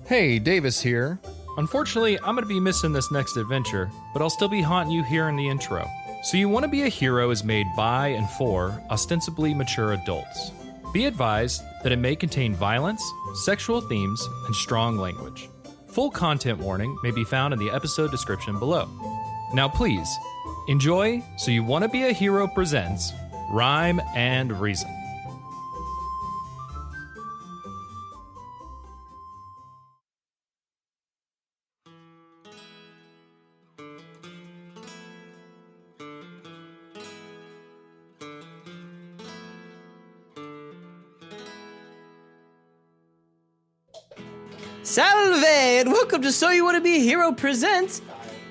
Hey, Davis here. Unfortunately, I'm gonna be missing this next adventure, but I'll still be haunting you here in the intro. So You Want to Be a Hero is made by and for ostensibly mature adults. Be advised that it may contain violence, sexual themes, and strong language. Full content warning may be found in the episode description below. Now please, enjoy So You Want to Be a Hero presents Wrym and Reason. Salve, and welcome to So You Want to Be a Hero presents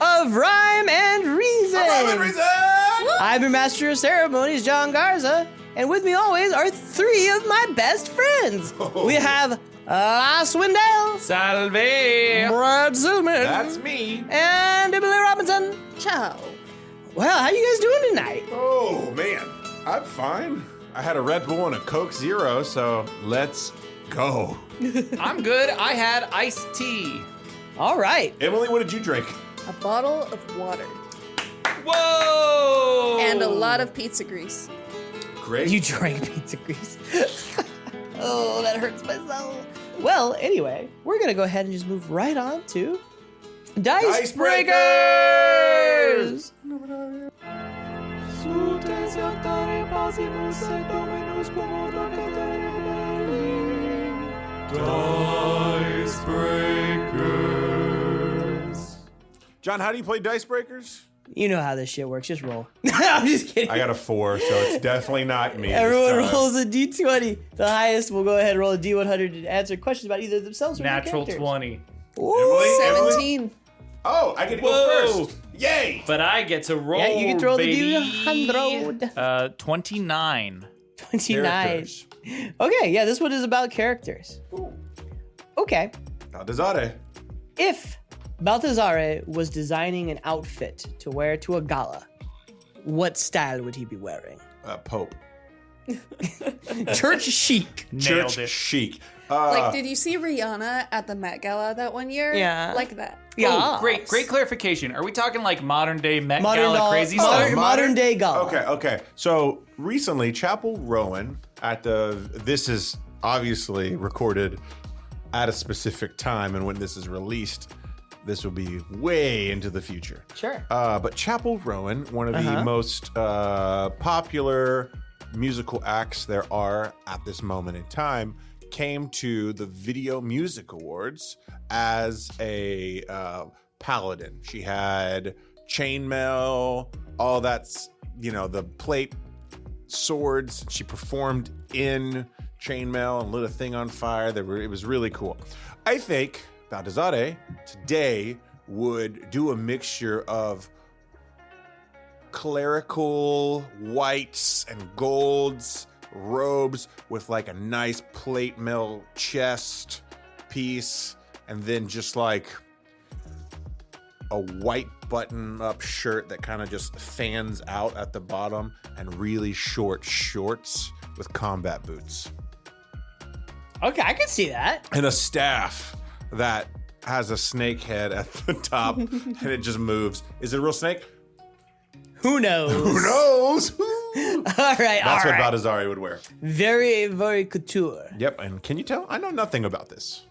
of Wrym and Reason. Wrym and Reason! I'm your master of ceremonies, John Garza, and with me always are three of my best friends. Oh. We have Laus Weindel, Salve! Brad Silman, That's me. and Emily Robinson. Ciao. Well, how you guys doing tonight? Oh, man. I'm fine. I had a Red Bull and a Coke Zero, so let's go. I'm good. I had iced tea. All right. Emily, what did you drink? A bottle of water Whoa! and a lot of pizza grease. Great. You drank pizza grease. Oh, that hurts my soul. Well, anyway, we're going to go ahead and just move right on to Dice Breakers! Dice Breakers. John, how do you play Dice Breakers? You know how this shit works. Just roll. I'm just kidding. I got a 4, so it's definitely not me. Everyone this time. rolls a d20. The highest will go ahead and roll a d100 to answer questions about either themselves or Natural their characters. 20. Ooh. Emily? 17. Oh, I get to go Whoa. first. Yay! But I get to roll. Yeah, you get to roll baby. the d100. 29. 29. Characters. Okay, yeah, this one is about characters. Okay. Baldassarre. If Baldassarre was designing an outfit to wear to a gala, what style would he be wearing? Pope. Church chic. Nailed Church it. chic. Did you see Rihanna at the Met Gala that one year? Yeah. Like that. Yeah. Oh, great clarification. Are we talking like modern day Met Modern Gala doll- crazy modern- stuff? modern day gala. Okay. So recently, Chapel Rowan this is obviously recorded at a specific time, and when this is released, this will be way into the future. Sure. But Chapel Rowan, one of the most popular musical acts there are at this moment in time, came to the Video Music Awards as a paladin. She had chainmail, all that's, the plate, swords. She performed in chainmail and lit a thing on fire. It was really cool. I think Baldassarre today would do a mixture of clerical whites and golds, robes with like a nice plate mail chest piece, and then just like a white button-up shirt that kind of just fans out at the bottom, and really short shorts with combat boots. Okay, I can see that. And a staff that has a snake head at the top and it just moves. Is it a real snake? Who knows? Who knows? All right, That's all what right. Baldassarre would wear. Very, very couture. Yep, and can you tell? I know nothing about this.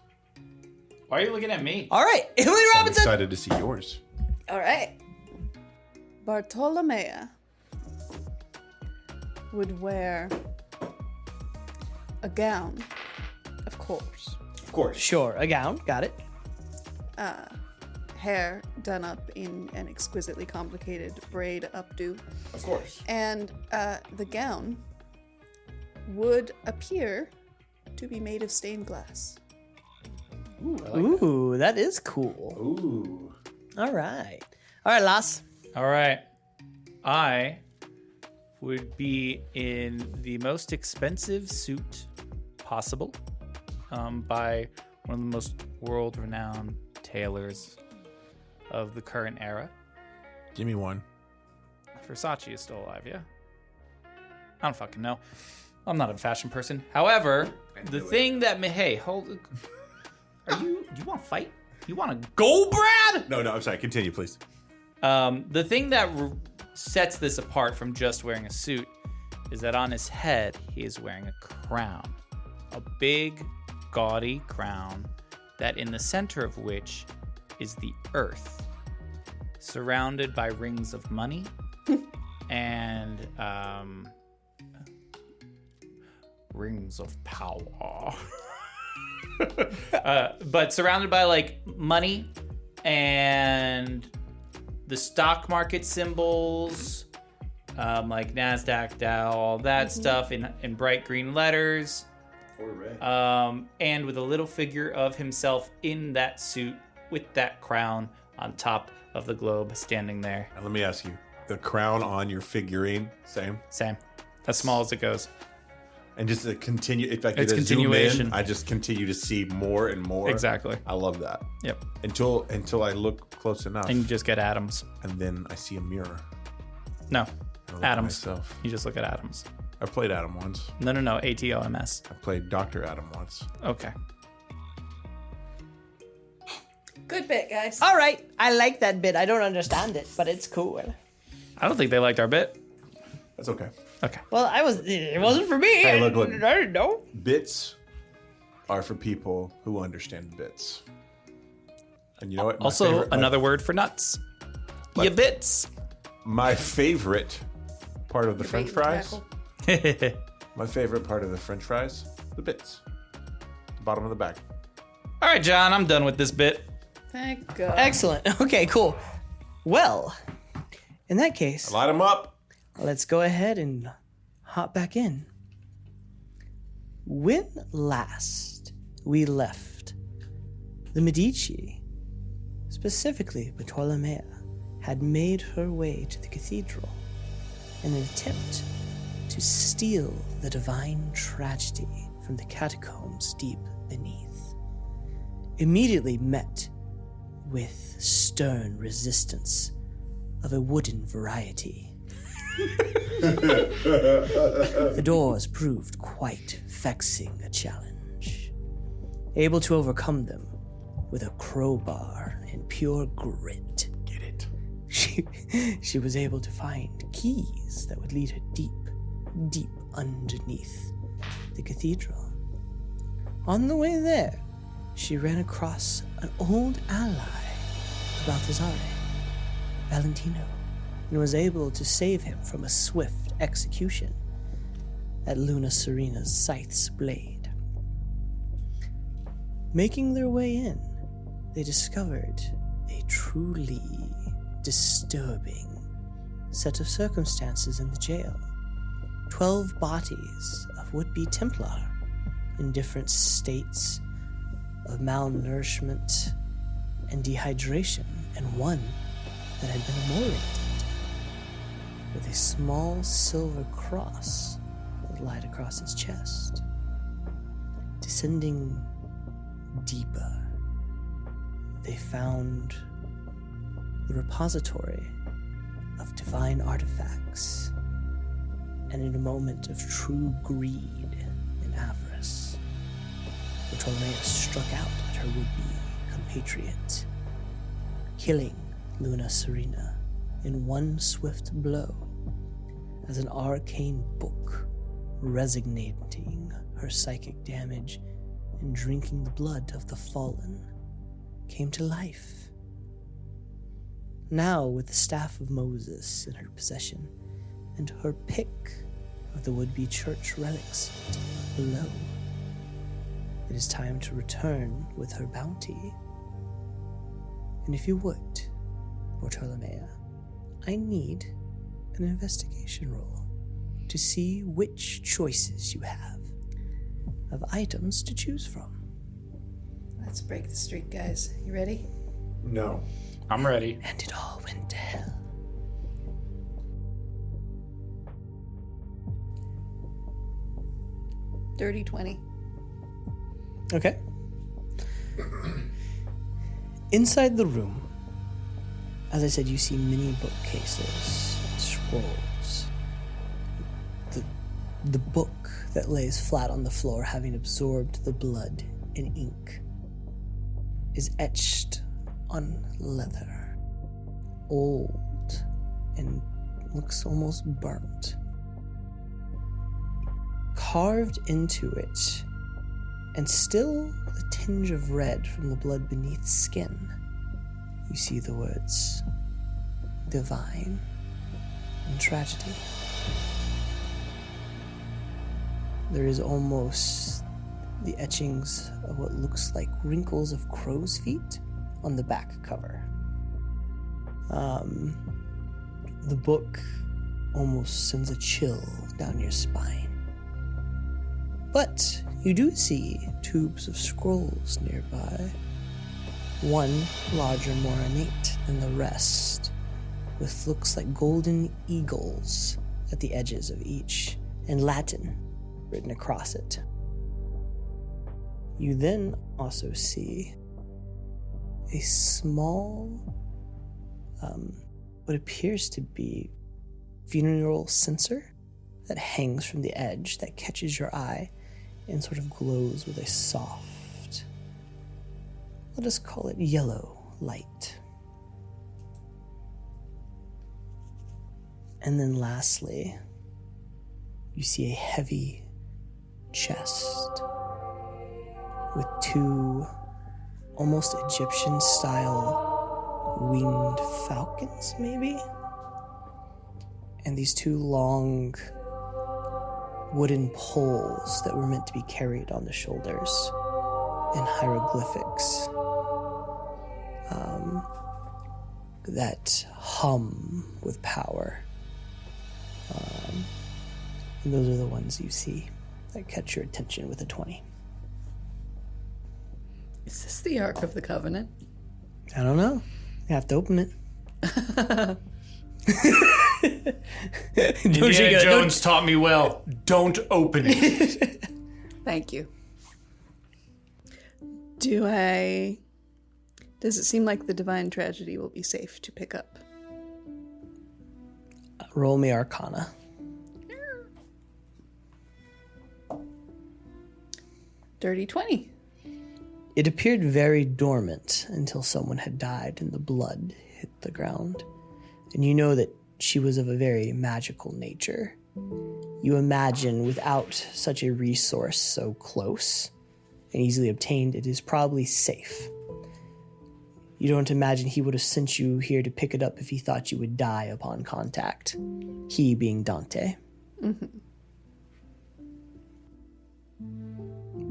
Why are you looking at me? All right, Emily So I'm Robinson. excited to see yours. All right. Bartolomea would wear a gown, of course. Of course. Sure, a gown. Got it. Hair done up in an exquisitely complicated braid updo. Of course. And the gown would appear to be made of stained glass. Ooh, that is cool. Ooh. All right. All right, Laus. All right. I would be in the most expensive suit possible by one of the most world-renowned tailors of the current era. Give me one. Versace is still alive, yeah? I don't fucking know. I'm not a fashion person. However, the thing that hey, hold. Do you want to fight? You want to go, Brad? No, I'm sorry. Continue, please. The thing that sets this apart from just wearing a suit is that on his head, he is wearing a crown. A big, gaudy crown that in the center of which is the earth, surrounded by rings of money and rings of power. But surrounded by like money and the stock market symbols, like NASDAQ, Dow, all that stuff in bright green letters. And with a little figure of himself in that suit with that crown on top of the globe standing there. And let me ask you, the crown on your figurine, same? Same. As small as it goes. And just to continue, if I could It's zoom continuation. in, I just continue to see more and more. Exactly. I love that. Yep. Until I look close enough. And you just get atoms. And then I see a mirror. No. I look at Atoms. myself. You just look at atoms. I played Adam once. No. ATOMS. I played Dr. Adam once. Okay. Good bit, guys. All right, I like that bit. I don't understand it, but it's cool. I don't think they liked our bit. That's okay. Okay. Well, it wasn't for me. Hey, look. I didn't know. Bits are for people who understand bits. And you know what? Also, another word for nuts. My- Ya bits. My favorite part of the French bait and fries. tackle. My favorite part of the French fries, the bits. The bottom of the bag. All right, John, I'm done with this bit. Thank God. Excellent. Okay, cool. Well, in that case, Light them up. let's go ahead and hop back in. When last we left, the Medici, specifically Bartolomea, had made her way to the cathedral in an attempt to steal the divine tragedy from the catacombs deep beneath. Immediately met with stern resistance of a wooden variety. The doors proved quite vexing a challenge. Able to overcome them with a crowbar and pure grit. Get it. She was able to find keys that would lead her deep, deep underneath the cathedral. On the way there, she ran across an old ally of Baldassarre, Valentino, and was able to save him from a swift execution at Luna Serena's scythe's blade. Making their way in, they discovered a truly disturbing set of circumstances in the jail. 12 bodies of would-be Templar in different states of malnourishment and dehydration, and one that had been immolated with a small silver cross that lied across his chest. Descending deeper, they found the repository of divine artifacts, and in a moment of true greed and avarice, Bartolomea struck out at her would-be compatriot, killing Luna Serena in one swift blow as an arcane book, resignating her psychic damage and drinking the blood of the fallen, came to life. Now, with the staff of Moses in her possession and her pick of the would-be church relics below, it is time to return with her bounty. And if you would, Bartolomea, I need an investigation roll to see which choices you have of items to choose from. Let's break the streak, guys. You ready? No. I'm ready. And it all went to hell. Dirty 20. Okay. Inside the room, as I said, you see many bookcases, scrolls. The book that lays flat on the floor, having absorbed the blood and ink, is etched on leather, old and looks almost burnt. Carved into it, and still the tinge of red from the blood beneath skin, you see the words, divine and tragedy. There is almost the etchings of what looks like wrinkles of crow's feet on the back cover. The book almost sends a chill down your spine. But you do see tubes of scrolls nearby. One larger, more ornate than the rest, with looks like golden eagles at the edges of each, and Latin written across it. You then also see a small, what appears to be funeral censer that hangs from the edge that catches your eye and sort of glows with a soft, let us call it yellow light. And then lastly, you see a heavy chest with two almost Egyptian-style winged falcons, maybe? And these two long wooden poles that were meant to be carried on the shoulders, and hieroglyphics that hum with power. And those are the ones you see that catch your attention with a 20. Is this the Ark of the Covenant? I don't know. You have to open it. Indiana Jones taught me well. Don't open it. Thank you. Does it seem like the divine tragedy will be safe to pick up? Roll me Arcana. Dirty 20. It appeared very dormant until someone had died and the blood hit the ground. And you know that she was of a very magical nature. You imagine without such a resource so close and easily obtained, it is probably safe. You don't imagine he would have sent you here to pick it up if he thought you would die upon contact. He being Dante. Mm-hmm.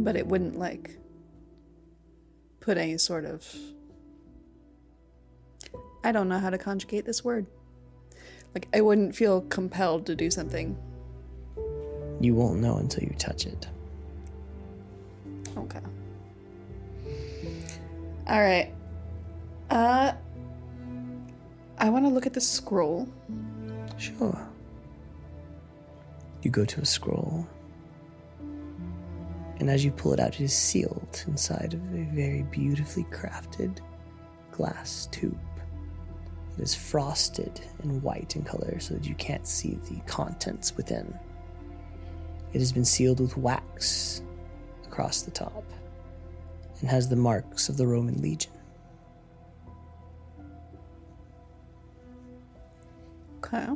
But it wouldn't, put any sort of... I don't know how to conjugate this word. I wouldn't feel compelled to do something. You won't know until you touch it. Okay. All right. I want to look at the scroll. Sure. You go to a scroll, and as you pull it out, it is sealed inside of a very beautifully crafted glass tube. It is frosted and white in color so that you can't see the contents within. It has been sealed with wax across the top and has the marks of the Roman legion. Okay.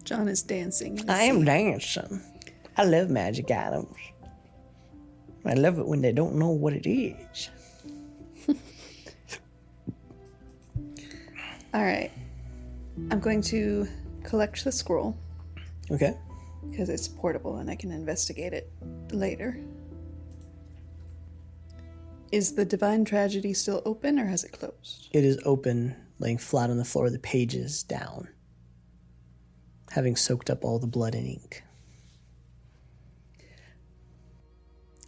John is dancing. I am dancing. I love magic items. I love it when they don't know what it is. All right. I'm going to collect the scroll Okay. because it's portable and I can investigate it later. Is the divine tragedy still open or has it closed? It is open, laying flat on the floor, the pages down, having soaked up all the blood and ink.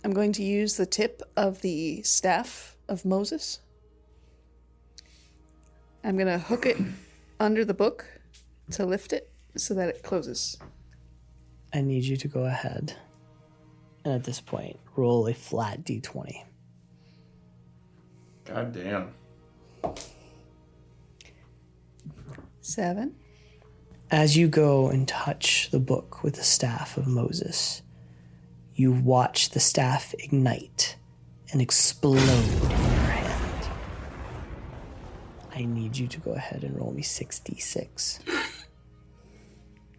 I'm going to use the tip of the staff of Moses. I'm going to hook it under the book to lift it so that it closes. I need you to go ahead, and at this point, roll a flat d20. God damn. 7. As you go and touch the book with the staff of Moses, you watch the staff ignite and explode in your hand. I need you to go ahead and roll me 66.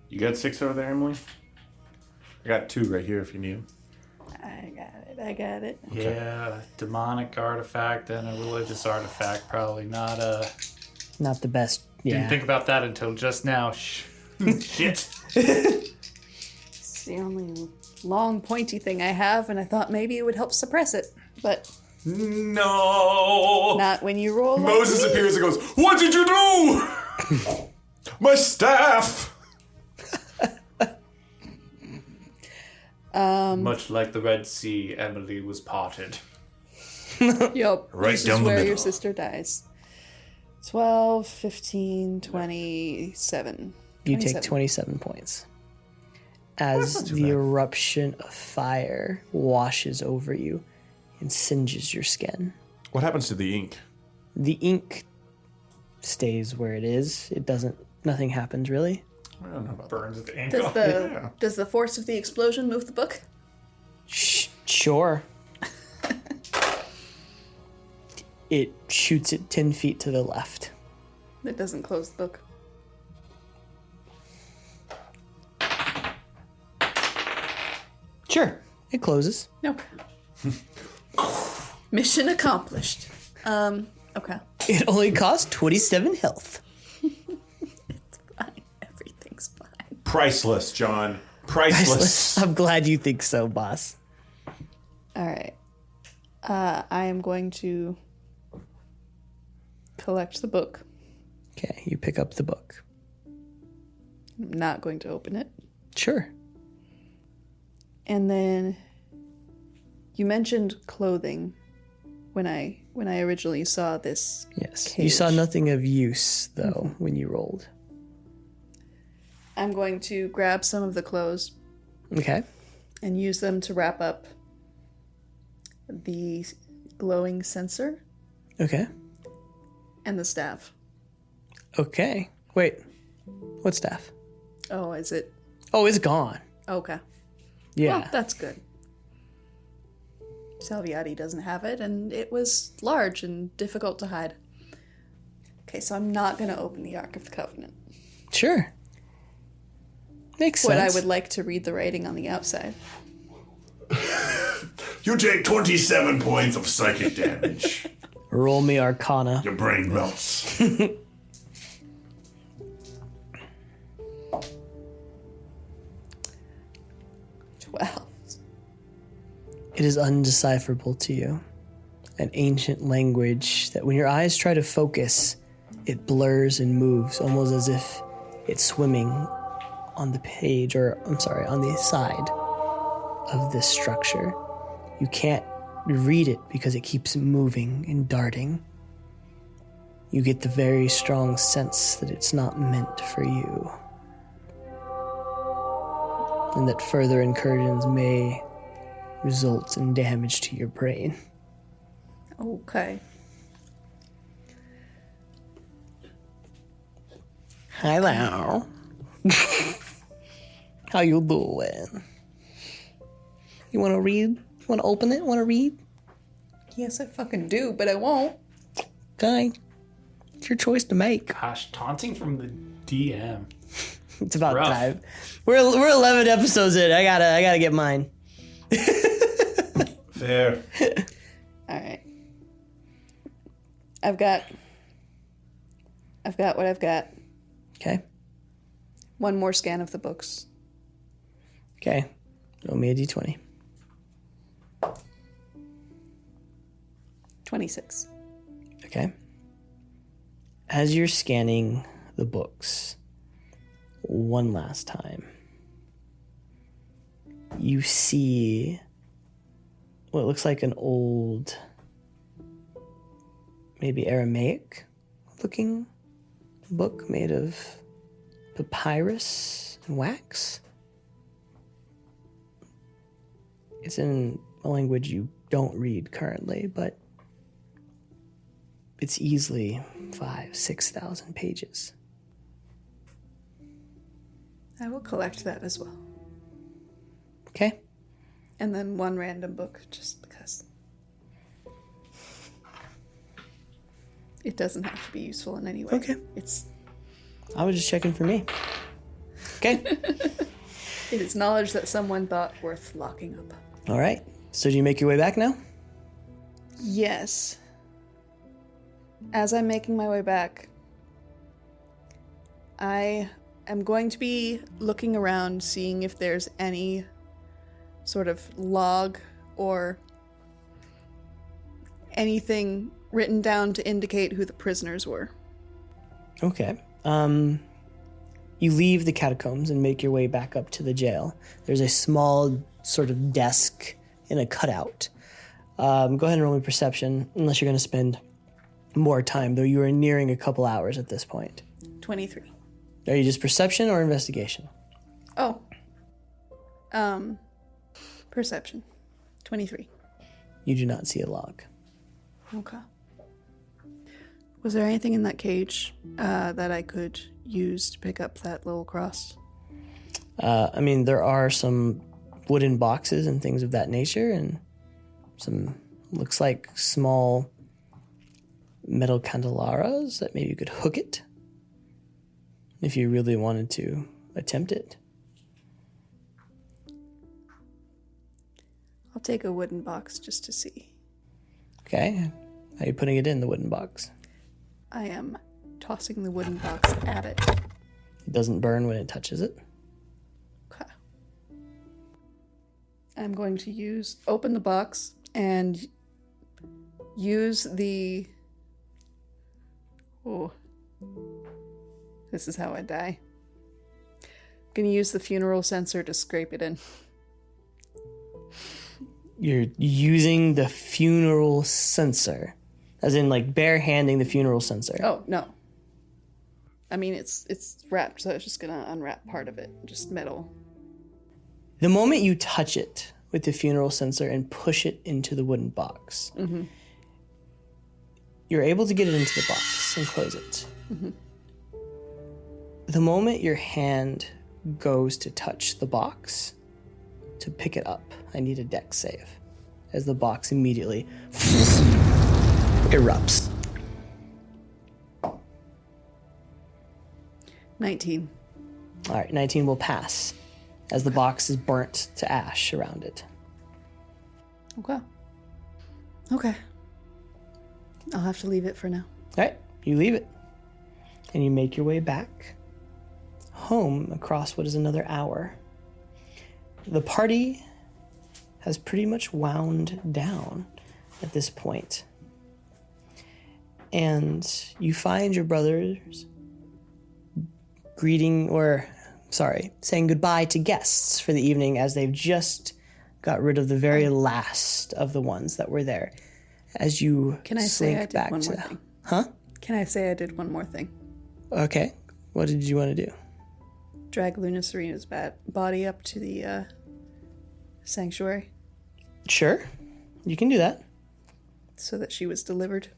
You got 6 over there, Emily? I got 2 right here if you need them. I got it. Yeah, demonic artifact and a religious artifact. Probably not Not the best. Yeah. Didn't think about that until just now. Shit. It's the only long, pointy thing I have, and I thought maybe it would help suppress it. But No. not when you roll like Moses me. appears and goes, "What did you do?" My staff! Much like the Red Sea, Emily was parted. Yup. Right This down is the where middle. your sister dies. 12, 15, 27. You take 27 points. As the eruption of fire washes over you and singes your skin. What happens to the ink? The ink stays where it is. It doesn't, nothing happens really. I don't know about Burns the ink Does off. does the force of the explosion move the book? Sure. It shoots it 10 feet to the left. It doesn't close the book. Sure. It closes. Okay. Mission accomplished. Okay. It only costs 27 health. Fine. Everything's fine. Priceless, John. Priceless. I'm glad you think so, boss. All right. I am going to collect the book. Okay, you pick up the book. I'm not going to open it. Sure. And then you mentioned clothing when I originally saw this. Yes. You saw cage. nothing of use, though, when you rolled. I'm going to grab some of the clothes Okay. and use them to wrap up the glowing censer Okay. and the staff. Okay. Wait. What staff? Oh, is it? Oh, it's gone. Okay. Yeah. Well, that's good. Salviati doesn't have it, and it was large and difficult to hide. Okay, so I'm not going to open the Ark of the Covenant. Sure. Makes But sense. I would like to read the writing on the outside. You take 27 points of psychic damage. Roll me Arcana. Your brain melts. Well, It is undecipherable to you. An ancient language that when your eyes try to focus, it blurs and moves almost as if it's swimming on the page, or I'm sorry, on the side of this structure. You can't read it because it keeps moving and darting. You get the very strong sense that it's not meant for you. And that further incursions may result in damage to your brain. okay. Hello. How you doing? You want to read? You want to open it? Want to read? Yes, I fucking do, but I won't. Okay. It's your choice to make. Gosh, taunting from the DM. It's about Rough. time. We're 11 episodes in. I gotta get mine. Fair. All right. I've got what I've got. Okay. One more scan of the books. Okay. Roll me a d20. 26. Okay. As you're scanning the books one last time, you see what looks like an old, maybe Aramaic looking book made of papyrus and wax. It's in a language you don't read currently, but it's easily 5,000-6,000 pages. I will collect that as well. Okay? And then one random book, just because. It doesn't have to be useful in any way. Okay. I was just checking for me. Okay. It is knowledge that someone thought worth locking up. All right. So do you make your way back now? Yes. As I'm making my way back, I am going to be looking around, seeing if there's any sort of log or anything written down to indicate who the prisoners were. Okay. You leave the catacombs and make your way back up to the jail. There's a small sort of desk in a cutout. Go ahead and roll me perception, unless you're going to spend more time, though you are nearing a couple hours at this point. 23. Are you just perception or investigation? Oh. Perception. 23. You do not see a log. Okay. Was there anything in that cage that I could use to pick up that little cross? There are some wooden boxes and things of that nature, and some, looks like small metal candelabras that maybe you could hook it if you really wanted to attempt it. I'll take a wooden box just to see. Okay. How are you putting it in the wooden box? I am tossing the wooden box at it. It doesn't burn when it touches it. Okay. I'm going to open the box and use the... Oh. This is how I die. I'm going to use the funeral censer to scrape it in. You're using the funeral censer. As in, like, bare-handing the funeral censer. Oh, no. I mean, it's wrapped, so it's just going to unwrap part of it. Just metal. The moment you touch it with the funeral censer and push it into the wooden box, you're able to get it into the box and close it. The moment your hand goes to touch the box, to pick it up, I need a dex save, as the box immediately erupts. 19. All right, 19 will pass, as the box is burnt to ash around it. Okay. I'll have to leave it for now. All right, you leave it, and you make your way back home across what is another hour. The party has pretty much wound down at this point. And you find your brothers saying goodbye to guests for the evening, as they've just got rid of the very last of the ones that were there. As you Can I say I slink did back one to more the... thing? Huh? Can I say I did one more thing? Okay. What did you want to do? Drag Luna Serena's body up to the sanctuary Sure. You can do that. so that she was delivered.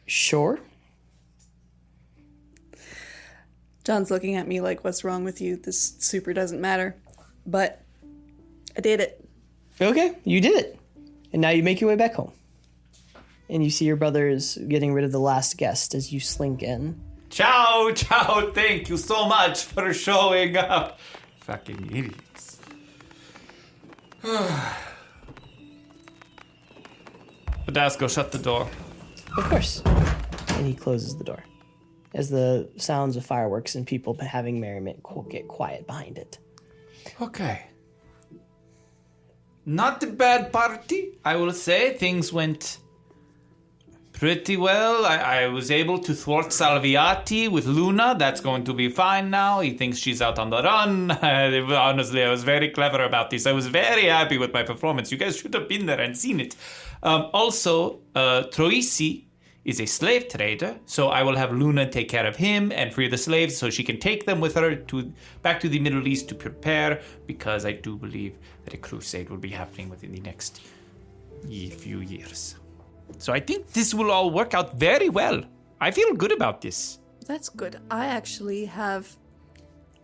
Sure. John's looking at me like, what's wrong with you? This super doesn't matter. But I did it. Okay, you did it. And now you make your way back home. And you see your brothers getting rid of the last guest as you slink in. Ciao, thank you so much for showing up. Fucking idiots. Badasco, shut the door. Of course. And he closes the door. As the sounds of fireworks and people having merriment get quiet behind it. Okay. Not a bad party, I will say. Things went pretty well. I was able to thwart Salviati with Luna. That's going to be fine now. He thinks she's out on the run. Honestly, I was very clever about this. I was very happy with my performance. You guys should have been there and seen it. Also, Troisi is a slave trader, so I will have Luna take care of him and free the slaves so she can take them with her back to the Middle East to prepare, because I do believe that a crusade will be happening within the next few years. So I think this will all work out very well. I feel good about this. That's good. I actually have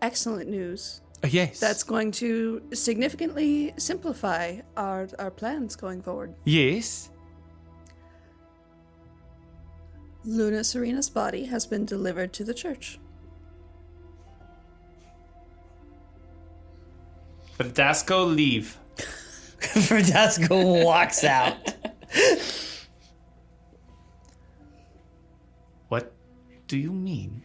excellent news. Yes. That's going to significantly simplify our plans going forward. Yes. Luna Serena's body has been delivered to the church. Verdasco, leave. Verdasco walks out. What do you mean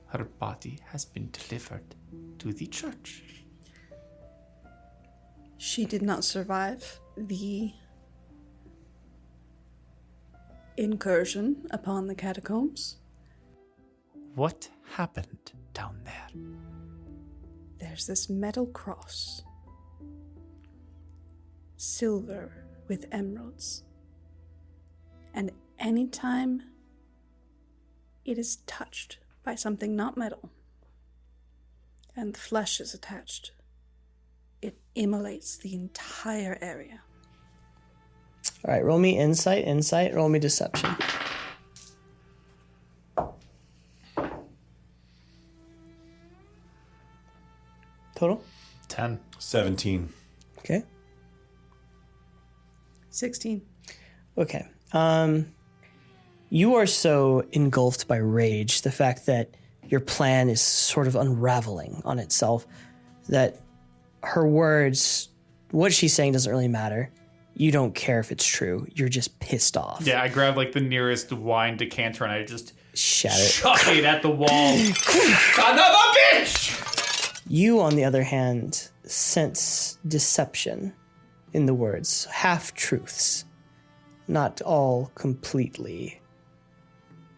her body has been delivered to the church? She did not survive the incursion upon the catacombs. What happened down there? There's this metal cross, silver with emeralds, and anytime it is touched by something not metal and the flesh is attached, it immolates the entire area. All right, roll me insight, roll me deception. Total? 10. 17. Okay. 16. Okay. You are so engulfed by rage, the fact that your plan is sort of unraveling on itself, that her words, what she's saying doesn't really matter. You don't care if it's true. You're just pissed off. Yeah, I grabbed like the nearest wine decanter and I just Shatter it. chuck it at the wall. Son of a bitch! You, on the other hand, sense deception in the words, half-truths, not all completely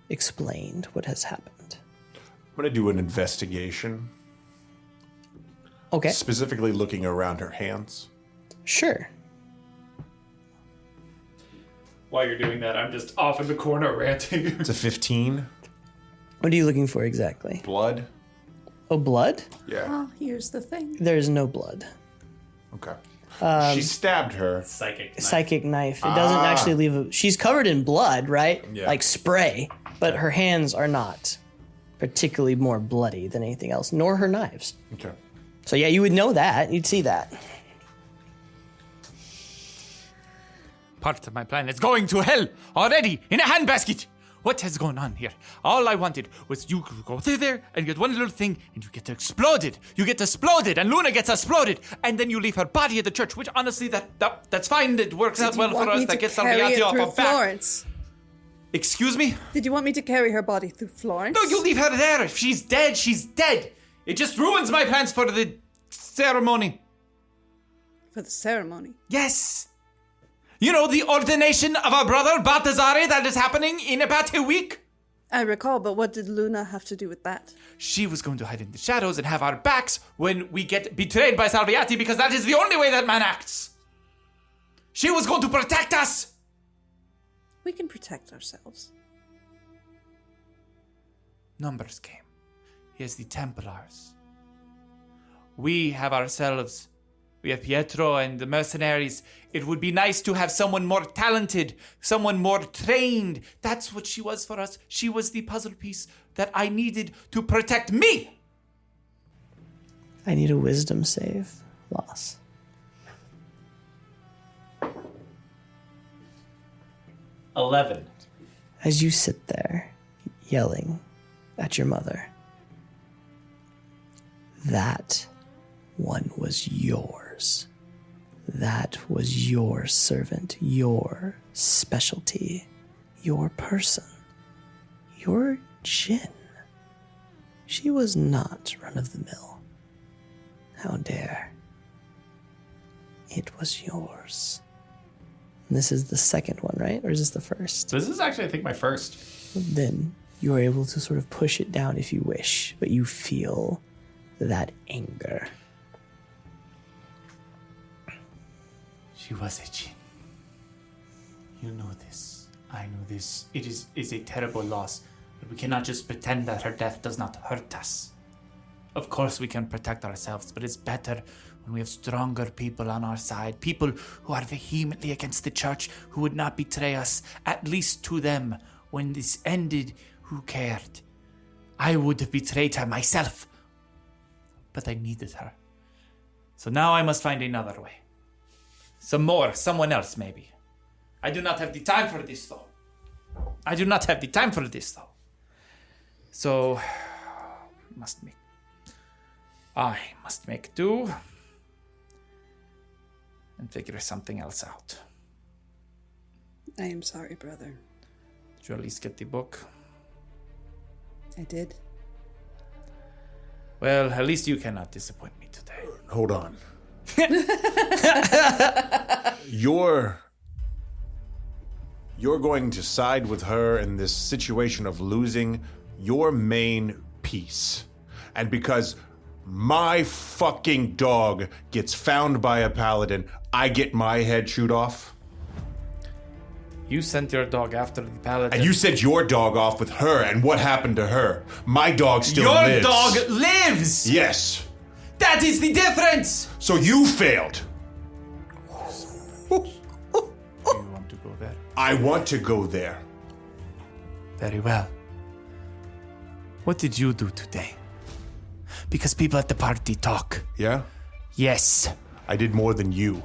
explained what has happened. I'm going to do an investigation, Okay, specifically looking around her hands. sure. While you're doing that, I'm just off in the corner ranting. It's a 15. What are you looking for exactly? Blood. Oh, blood? Yeah. Well, here's the thing. There's no blood. Okay. She stabbed her. Psychic. Psychic knife. It doesn't actually leave a... She's covered in blood, right? Yeah. Like spray. But her hands are not particularly more bloody than anything else, nor her knives. Okay. So yeah, you would know that. You'd see that. Part of my plan is going to hell already in a handbasket. What has gone on here? All I wanted was you to go through there and get one little thing and you get exploded. You get exploded and Luna gets exploded and then you leave her body at the church, which honestly, that's fine. It works out well for us. That gets Salviati off our back. Florence? Excuse me? Did you want me to carry her body through Florence? No, you leave her there. If she's dead, she's dead. It just ruins my plans for the ceremony. For the ceremony? Yes. You know, the ordination of our brother Baldassarre that is happening in about a week? I recall, but what did Luna have to do with that? She was going to hide in the shadows and have our backs when we get betrayed by Salviati because that is the only way that man acts. She was going to protect us. We can protect ourselves. Numbers came. Here's the Templars. We have ourselves. We have Pietro and the mercenaries. It would be nice to have someone more talented, someone more trained. That's what she was for us. She was the puzzle piece that I needed to protect me. I need a wisdom save. Loss. $11. As you sit there, yelling at your mother, that one was yours. That was your servant, your specialty, your person, your djinn. She was not run-of-the-mill. How dare. It was yours. And this is the second one, right? Or is this the first? This is actually, I think, my first. Then you are able to sort of push it down if you wish, but you feel that anger. She was a djinn. You know this. I know this. It is a terrible loss, but we cannot just pretend that her death does not hurt us. Of course we can protect ourselves, but it's better when we have stronger people on our side, people who are vehemently against the church, who would not betray us, at least to them. When this ended, who cared? I would have betrayed her myself, but I needed her. So now I must find another way. Someone else maybe. I do not have the time for this though. I do not have the time for this, though. So, I must make do and figure something else out. I am sorry, brother. Did you at least get the book? I did. Well, at least you cannot disappoint me today. Hold on. You're going to side with her in this situation of losing your main piece. And because my fucking dog gets found by a paladin, I get my head chewed off? You sent your dog after the paladin. And you sent your dog off with her, and what happened to her? My dog still lives. Your dog lives! Yes. That is the difference! So you failed. Do you want to go there? I want to go there. Very well. What did you do today? Because people at the party talk. Yeah? Yes. I did more than you.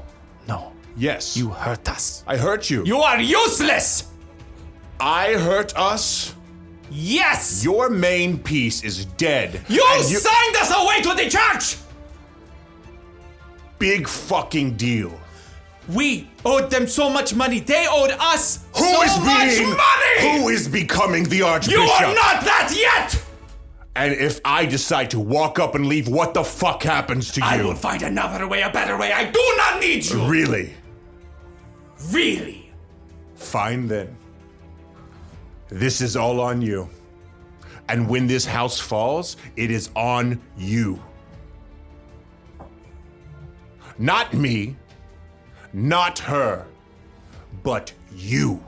No. Yes. You hurt us. I hurt you. You are useless! I hurt us? Yes! Your main piece is dead. You signed us away to the church! Big fucking deal. We owed them so much money. They owed us Who is becoming the Archbishop? You are not that yet! And if I decide to walk up and leave, what the fuck happens to you? I will find another way, a better way. I do not need you! Really? Really? Fine then. This is all on you. And when this house falls, it is on you. Not me, not her, but you.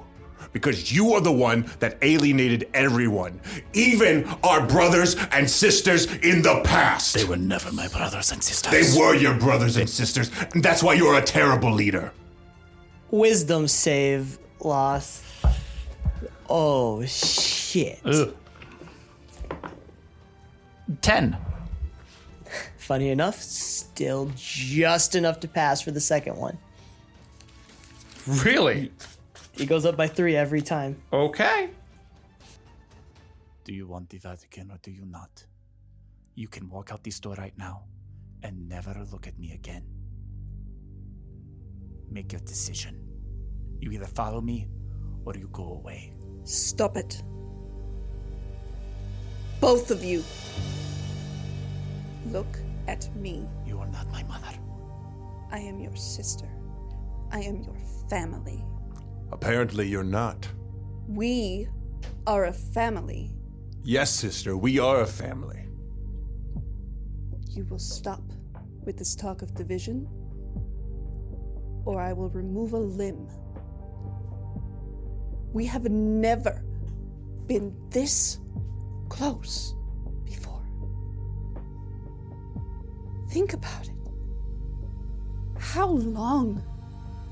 Because you are the one that alienated everyone, even our brothers and sisters in the past. They were never my brothers and sisters. They were your brothers and sisters, and that's why you're a terrible leader. Wisdom save, Laus. Oh, shit. Ugh. 10. Funny enough, still just enough to pass for the second one. Really? He goes up by 3 every time. Okay. Do you want the Vatican or do you not? You can walk out this door right now and never look at me again. Make your decision. You either follow me or you go away. Stop it. Both of you. Look at me. You are not my mother. I am your sister. I am your family. Apparently you're not. We are a family. Yes, sister, we are a family. You will stop with this talk of division, or I will remove a limb. We have never been this close before. Think about it. How long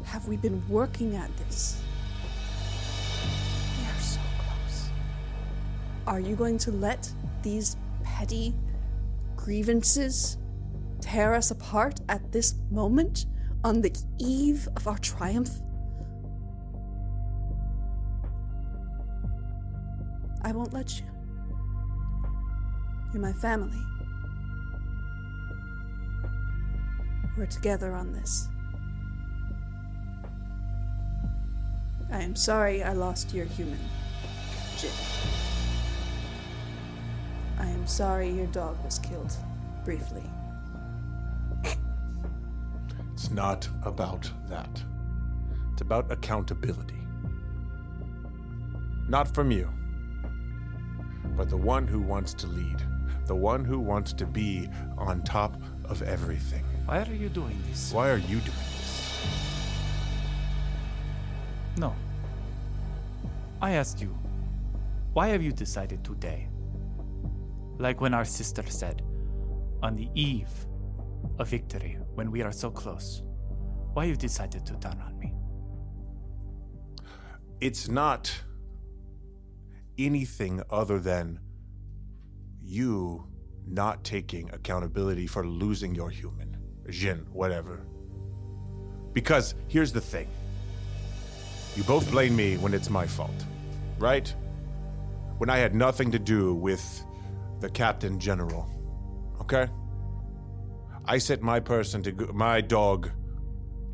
have we been working at this? We are so close. Are you going to let these petty grievances tear us apart at this moment, on the eve of our triumph? I won't let you. You're my family. We're together on this. I am sorry I lost your human, Jin. I am sorry your dog was killed, briefly. It's not about that. It's about accountability. Not from you, but the one who wants to lead. The one who wants to be on top of everything. Why are you doing this? Why are you doing this? No. I asked you, why have you decided today? Like when our sister said, on the eve of victory, when we are so close, why you decided to turn on me? It's not anything other than you not taking accountability for losing your human, Jin, whatever. Because here's the thing. You both blame me when it's my fault. right? When I had nothing to do with the Captain General, okay? I set my dog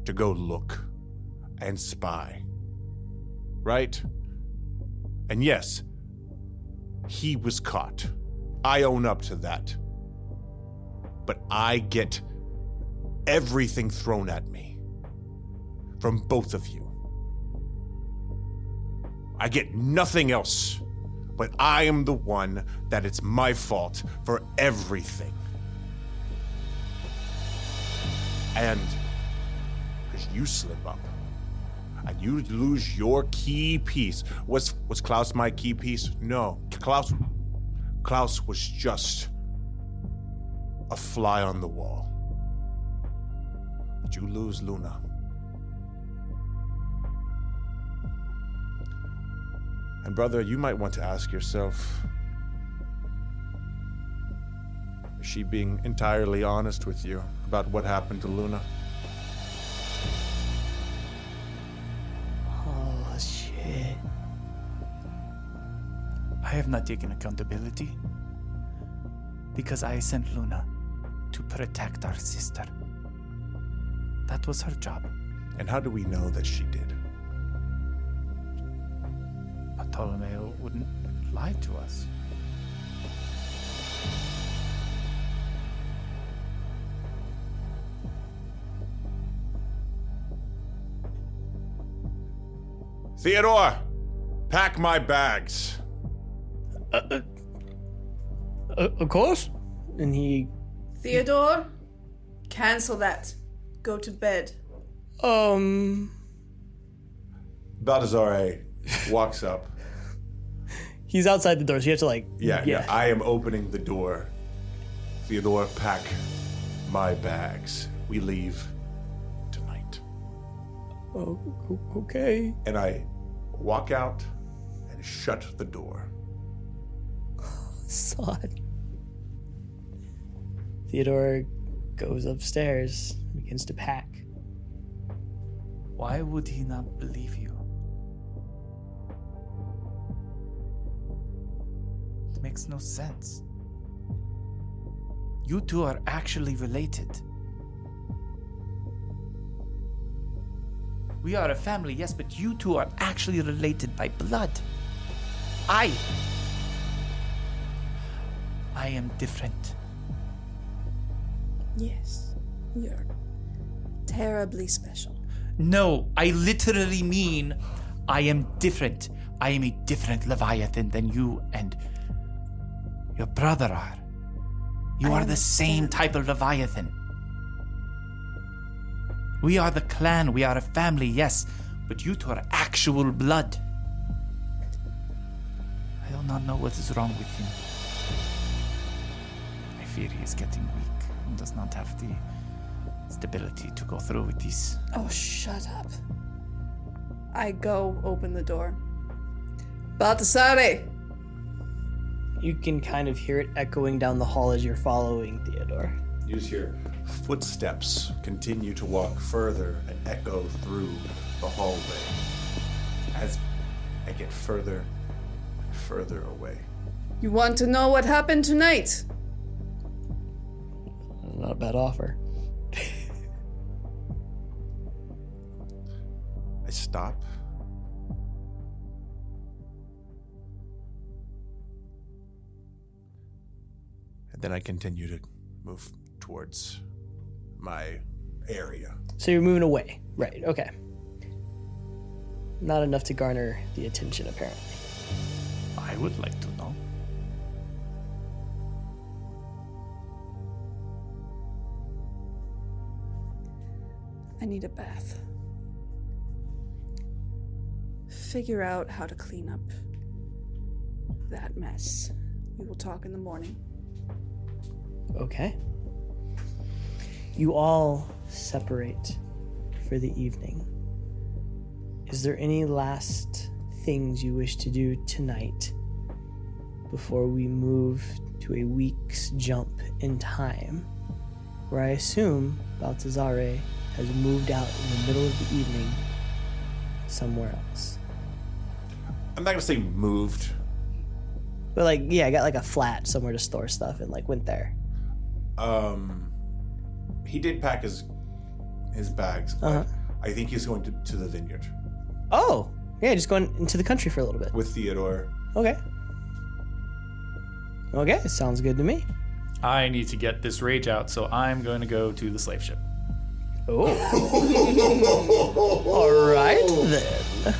to go look and spy, right? And yes, he was caught. I own up to that. But I get everything thrown at me from both of you. I get nothing else, but I am the one that it's my fault for everything. And because you slip up and you lose your key piece. Was Klaus my key piece? No. Klaus was just a fly on the wall. But you lose Luna. And brother, you might want to ask yourself, is she being entirely honest with you about what happened to Luna? Oh, shit. I have not taken accountability because I sent Luna to protect our sister. That was her job. And how do we know that she did? Bartolomea wouldn't lie to us. Theodore, pack my bags. Of course. And he, Theodore, cancel that. Go to bed. Baldassarre walks up. he's outside the door, so you have to Yeah, I am opening the door. Theodore, pack my bags. We leave tonight. Oh, okay. And I walk out and shut the door. Sod. Theodore goes upstairs, begins to pack. Why would he not believe you? It makes no sense. You two are actually related. We are a family, yes, but you two are actually related by blood. I am different. Yes, you're terribly special. No, I literally mean I am different. I am a different Leviathan than you and your brother are. You are the same type of Leviathan. We are the clan, we are a family, yes, but you two are actual blood. I do not know what is wrong with him. I fear he is getting weak and does not have the stability to go through with this. Oh, shut up. I go open the door. Baldassarre! You can kind of hear it echoing down the hall as you're following Theodore. You just hear footsteps continue to walk further and echo through the hallway as I get further and further away. You want to know what happened tonight? Not a bad offer. I stop. And then I continue to move towards my area. So you're moving away. Right, okay. Not enough to garner the attention, apparently. I would like to know. I need a bath. Figure out how to clean up that mess. We will talk in the morning. Okay. You all separate for the evening. Is there any last things you wish to do tonight before we move to a week's jump in time, where I assume Baldassarre has moved out in the middle of the evening somewhere else? I'm not gonna say moved. But like, yeah, I got like a flat somewhere to store stuff and like went there. He did pack his bags, but I think he's going to the vineyard Oh, yeah, just going into the country for a little bit. with Theodore. Okay. Okay, sounds good to me. I need to get this rage out, so I'm going to go to the slave ship. Oh. All right then.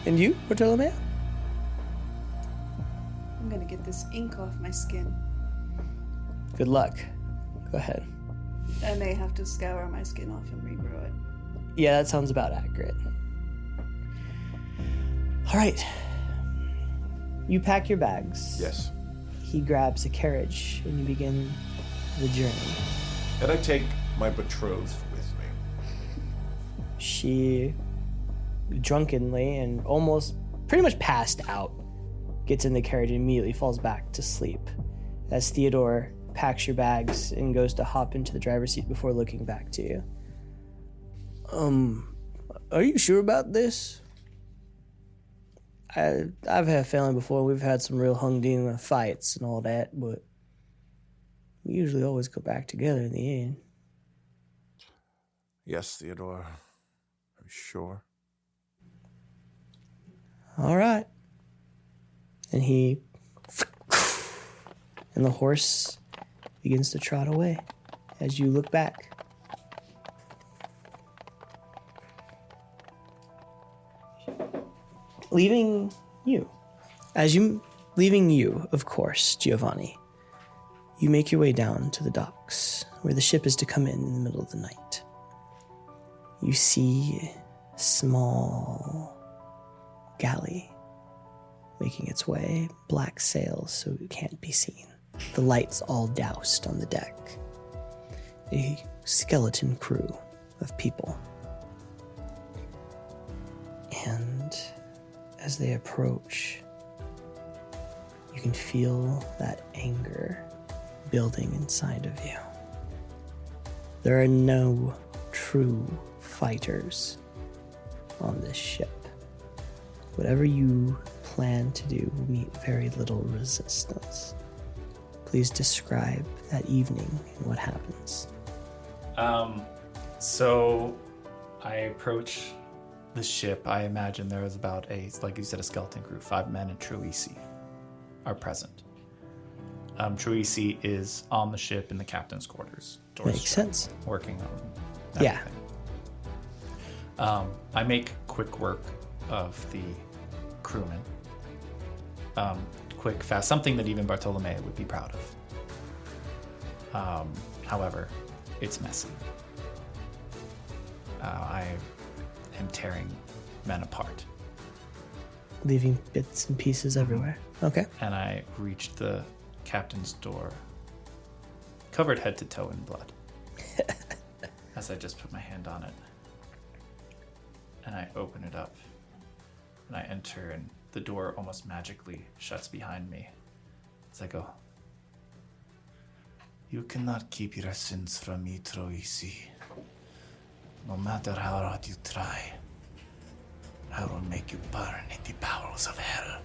And you, Bartolomea? I'm gonna get this ink off my skin. Good luck. Go ahead. I may have to scour my skin off and regrow it. Yeah, that sounds about accurate. All right. You pack your bags. Yes. He grabs a carriage and you begin the journey. And I take my betrothed with me. She drunkenly and almost pretty much passed out gets in the carriage and immediately falls back to sleep as Theodore packs your bags and goes to hop into the driver's seat before looking back to you. Are you sure about this? I've had a feeling before we've had some real hung-ding fights and all that, but we usually always go back together in the end. Yes, Theodore. I'm sure. All right. And the horse begins to trot away as you look back. Leaving you, of course, Giovanni, you make your way down to the docks where the ship is to come in the middle of the night. You see a small galley making its way, black sails so it can't be seen. The lights all doused on the deck. A skeleton crew of people. And as they approach, you can feel that anger building inside of you. There are no true fighters on this ship. Whatever you plan to do will meet very little resistance. Please describe that evening and what happens. So I approach the ship. I imagine there is about like you said, a skeleton crew, 5 men and Truisi are present. Truisi is on the ship in the captain's quarters. Doors Makes sense. Working on Yeah. everything. I make quick work of the crewmen. Quick, fast, something that even Bartolomea would be proud of. However, it's messy. I am tearing men apart. Leaving bits and pieces everywhere. Okay. And I reach the captain's door, covered head to toe in blood, as I just put my hand on it. And I open it up, and I enter, and the door almost magically shuts behind me as I go, You cannot keep your sins from me, Troisi. No matter how hard you try, I will make you burn in the bowels of hell.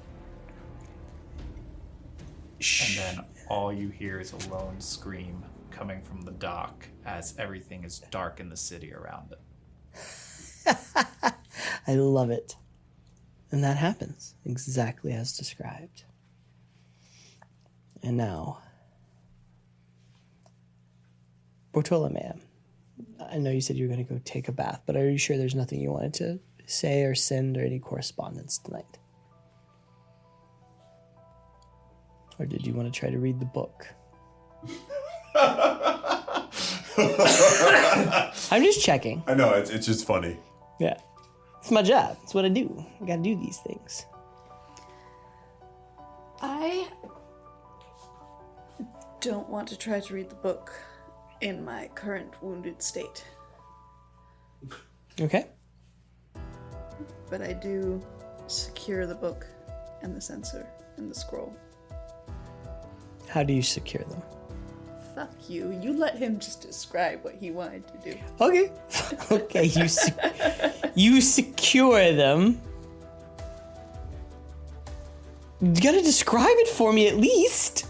and then all you hear is a lone scream coming from the dock as everything is dark in the city around it. I love it. And that happens exactly as described. And now, Bartolomea, I know you said you were going to go take a bath, but are you sure there's nothing you wanted to say or send or any correspondence tonight? Or did you want to try to read the book? I'm just checking. I know, it's just funny. Yeah. It's my job. It's what I do. I gotta do these things. I don't want to try to read the book in my current wounded state, Okay. but I do secure the book and the censer and the scroll. How do you secure them? Fuck you. You let him just describe what he wanted to do. Okay. Okay, you secure them You gotta describe it for me at least.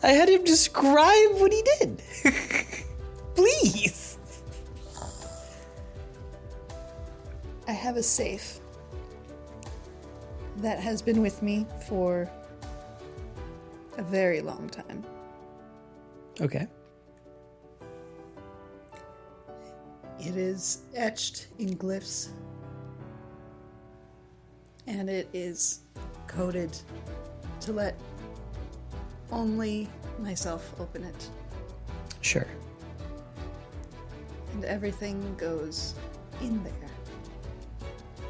I had him describe what he did. Please. I have a safe that has been with me for a very long time. Okay. It is etched in glyphs, and it is coded to let only myself open it, Sure. and everything goes in there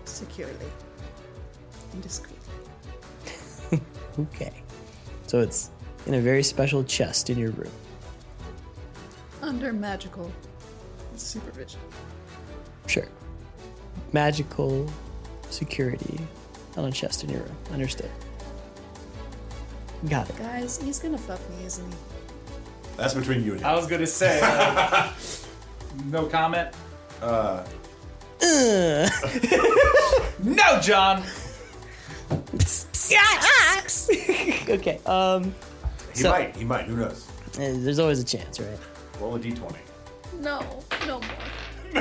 securely and discreetly. Okay. So it's in a very special chest in your room. Under magical supervision. Sure. Magical security on a chest in your room. Understood. Got it. Guys, he's gonna fuck me, isn't he? That's between you and him. I was gonna say, no comment. No, John. Okay. He might. Who knows? There's always a chance, right? Roll a d20. No more. No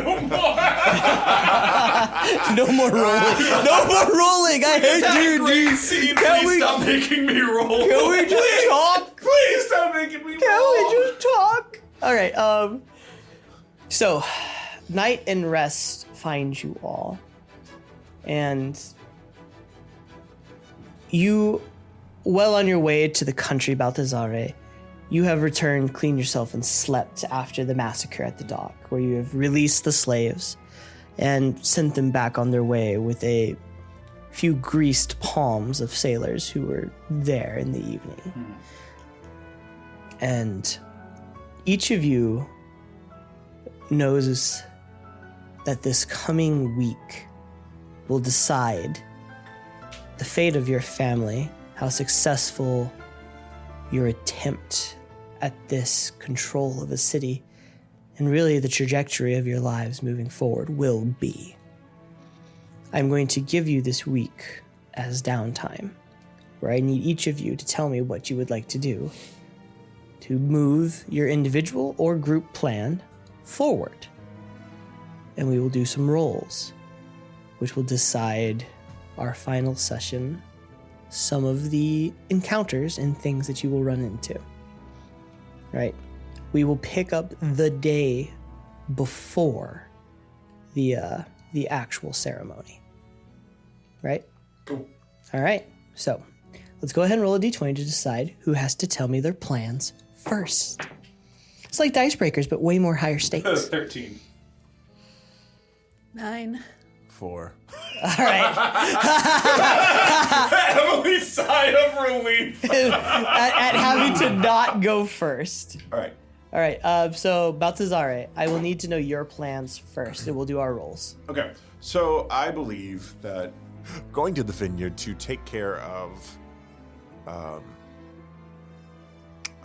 more rolling. No more rolling. I hate you, dude. Scene. Can we Stop making me roll. Can we just talk? Please stop making me roll. Can we just talk? All right. So, night and rest finds you all, and you, well on your way to the country Baldassarre, you have returned, cleaned yourself, and slept after the massacre at the dock, where you have released the slaves and sent them back on their way with a few greased palms of sailors who were there in the evening. And each of you knows that this coming week will decide the fate of your family, how successful your attempt at this control of a city, and really the trajectory of your lives moving forward will be. I'm going to give you this week as downtime, where I need each of you to tell me what you would like to do to move your individual or group plan forward. And we will do some rolls, which will decide our final session, some of the encounters and things that you will run into. Right? We will pick up the day before the actual ceremony. Right? Cool. All right. So, let's go ahead and roll a d20 to decide who has to tell me their plans first. It's like Dice Breakers, but way more higher stakes. 13. 9. 4. All right. Emily's sigh of relief. at having to not go first. All right. All right. So, Baldassarre, I will need to know your plans first, and we'll do our rolls. Okay. So I believe that going to the vineyard to take care of, I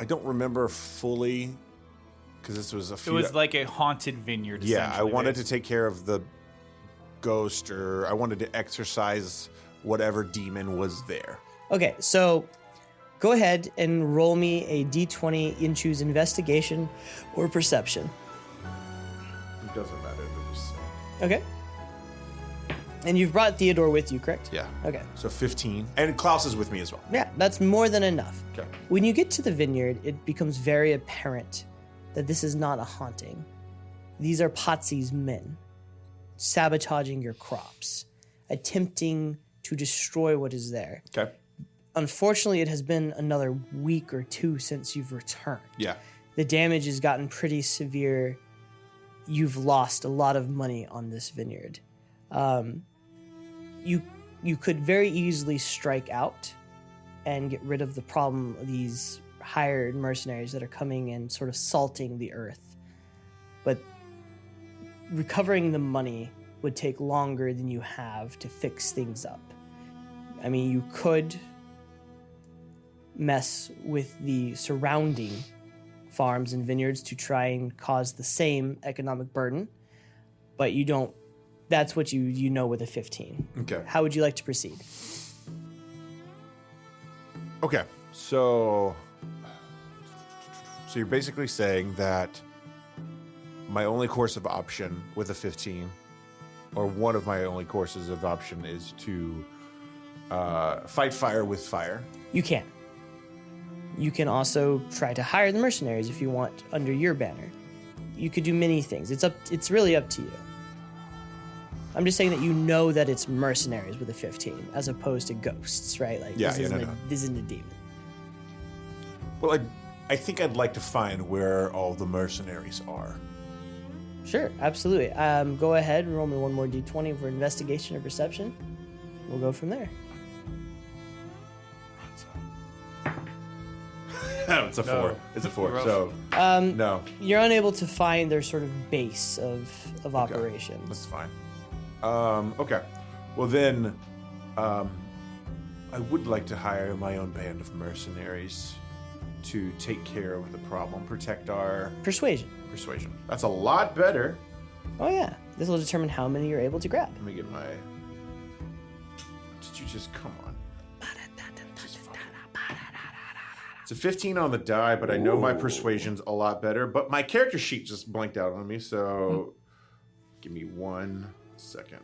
don't remember fully because this was a It few. was like a haunted vineyard. Yeah, I essentially, wanted right? to take care of the ghost, or I wanted to exorcise whatever demon was there. Okay, so go ahead and roll me a d20 and choose investigation or perception. It doesn't matter. Just, Okay. And you've brought Theodore with you, correct? yeah. Okay. So 15, and Klaus is with me as well. Yeah, that's more than enough. Okay. When you get to the vineyard, it becomes very apparent that this is not a haunting. These are Potsy's men, sabotaging your crops, attempting to destroy what is there. Okay. Unfortunately, it has been another week or two since you've returned. Yeah. The damage has gotten pretty severe. You've lost a lot of money on this vineyard. You could very easily strike out and get rid of the problem of these hired mercenaries that are coming and sort of salting the earth. But recovering the money would take longer than you have to fix things up. I mean, you could mess with the surrounding farms and vineyards to try and cause the same economic burden, but you don't. That's what you know with a 15. Okay. How would you like to proceed? Okay, so you're basically saying that my only course of option with a 15, or one of my only courses of option, is to fight fire with fire. You can. You can also try to hire the mercenaries if you want under your banner. You could do many things. It's really up to you. I'm just saying that you know that it's mercenaries with a 15 as opposed to ghosts, right? Like Yeah, this no. isn't a demon. Well, I think I'd like to find where all the mercenaries are. Sure, absolutely. Go ahead and roll me one more d20 for investigation or perception. We'll go from there. It's a 4. It's a 4. Rough. So no, You're unable to find their sort of base of operations. that's fine. Okay. Well then, I would like to hire my own band of mercenaries to take care of the problem, protect our Persuasion. persuasion. That's a lot better. Oh yeah, this will determine how many you're able to grab. Let me get my. Did you just come on? It's a 15 on the die, but I know my persuasion's a lot better. But my character sheet just blanked out on me, so give me 1 second.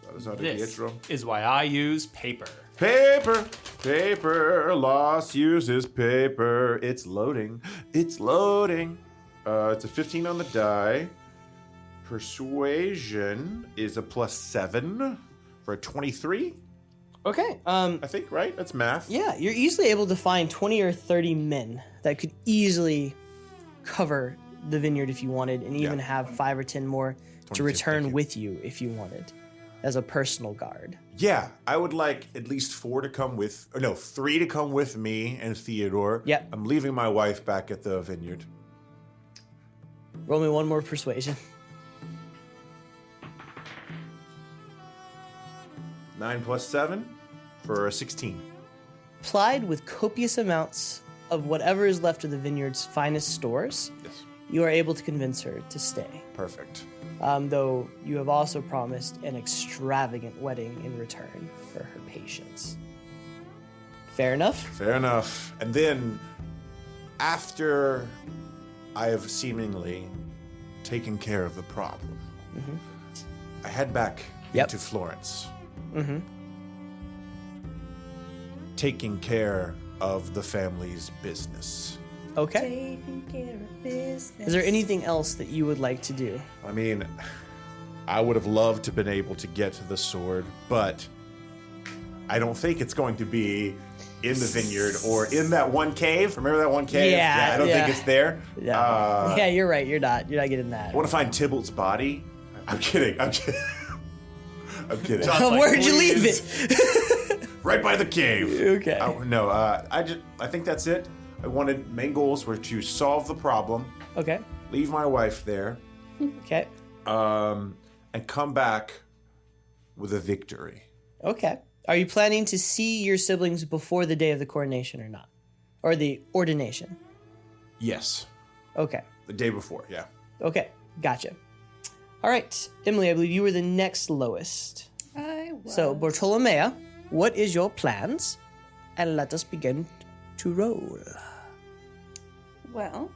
That is out of This Pietro. is why I use paper. Paper. Laus uses paper. It's loading. It's loading. It's a 15 on the die. Persuasion is a +7 for a 23. Okay. I think, right? That's math. Yeah, you're easily able to find 20 or 30 men that could easily cover the vineyard if you wanted, and even have 5 or 10 more to 22, return thank you. with you if you wanted, as a personal guard. Yeah, I would like at least 3 to come with me and Theodore. Yep. I'm leaving my wife back at the vineyard. Roll me one more persuasion. 9 + 7 for a 16. Plied with copious amounts of whatever is left of the vineyard's finest stores, Yes. you are able to convince her to stay. Perfect. Though you have also promised an extravagant wedding in return for her patience. Fair enough? Fair enough. And then, after I have seemingly taken care of the problem, I head back Yep. into Florence, Mm-hmm. taking care of the family's business. Okay. Taking care of business. Is there anything else that you would like to do? I mean, I would have loved to have been able to get to the sword, but I don't think it's going to be in the vineyard or in that one cave. Remember that one cave? Yeah, I don't think yeah. it's there. Yeah. Yeah, you're right. You're not getting that. I want to find Tybalt's body. I'm kidding. I'm kidding. I'm kidding. Where'd you leave it? Right by the cave. Okay. I think that's it. Main goals were to solve the problem, Okay. leave my wife there, Okay. and come back with a victory. Okay. Are you planning to see your siblings before the day of the coronation or not? Or the ordination? Yes. Okay. The day before, yeah. Okay. Gotcha. All right. Emily, I believe you were the next lowest. I was. So, Bartolomea, what is your plans? And let us begin to roll. Well,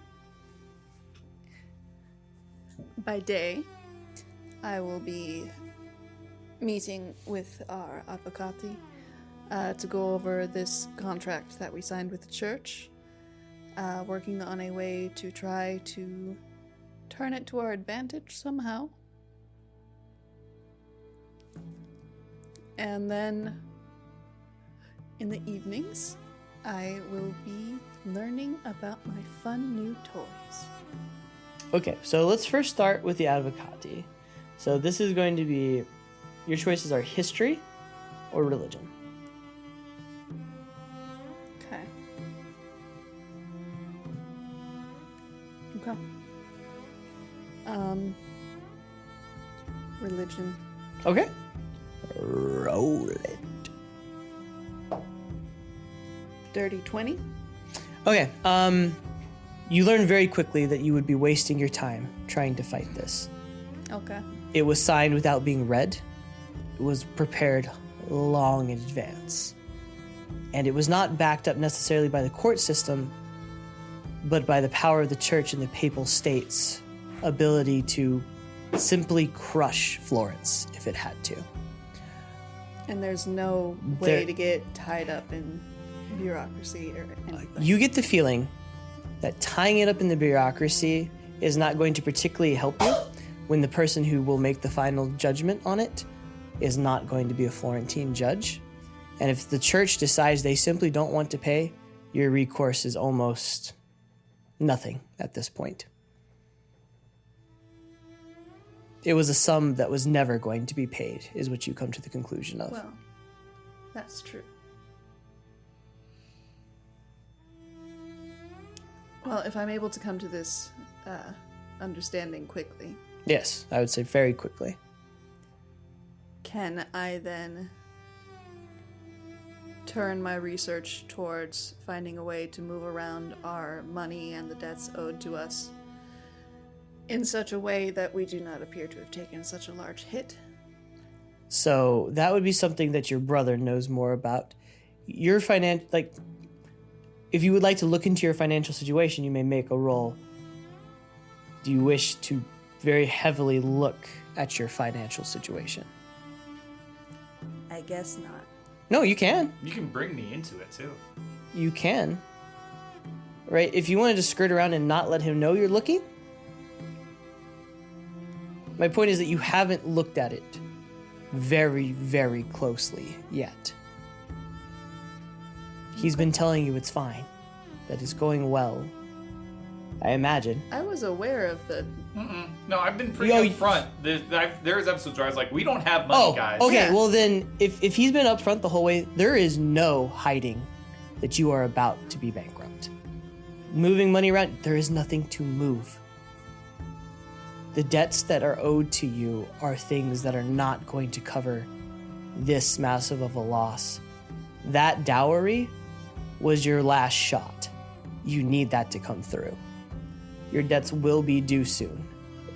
by day, I will be meeting with our advocati to go over this contract that we signed with the church, working on a way to try to turn it to our advantage somehow. And then in the evenings, I will be learning about my fun new toys. Okay, so let's first start with the advocati. So this is going to be, your choices are history or religion. Okay. Okay. Religion. Okay. Roll it. Dirty 20. Okay, you learn very quickly that you would be wasting your time trying to fight this. Okay. It was signed without being read. It was prepared long in advance. And it was not backed up necessarily by the court system, but by the power of the church and the papal state's ability to simply crush Florence if it had to. And there's no way to get tied up in bureaucracy or anything. You get the feeling that tying it up in the bureaucracy is not going to particularly help you when the person who will make the final judgment on it is not going to be a Florentine judge. And if the church decides they simply don't want to pay, your recourse is almost nothing at this point. It was a sum that was never going to be paid, is what you come to the conclusion of. Well, that's true. Well, if I'm able to come to this understanding quickly, Yes, I would say very quickly. can I then turn my research towards finding a way to move around our money and the debts owed to us in such a way that we do not appear to have taken such a large hit? So that would be something that your brother knows more about. Your if you would like to look into your financial situation, you may make a roll. Do you wish to very heavily look at your financial situation? I guess not. No, you can. You can bring me into it too. You can. Right? If you wanted to skirt around and not let him know you're looking. My point is that you haven't looked at it very, very closely yet. He's been telling you it's fine, that it's going well. I imagine. I was aware of the... No, I've been pretty upfront. There's episodes where I was like, we don't have money, guys. Okay, Yeah. well then, if he's been upfront the whole way, there is no hiding that you are about to be bankrupt. Moving money around, there is nothing to move. The debts that are owed to you are things that are not going to cover this massive of a loss. That dowry was your last shot. You need that to come through. Your debts will be due soon.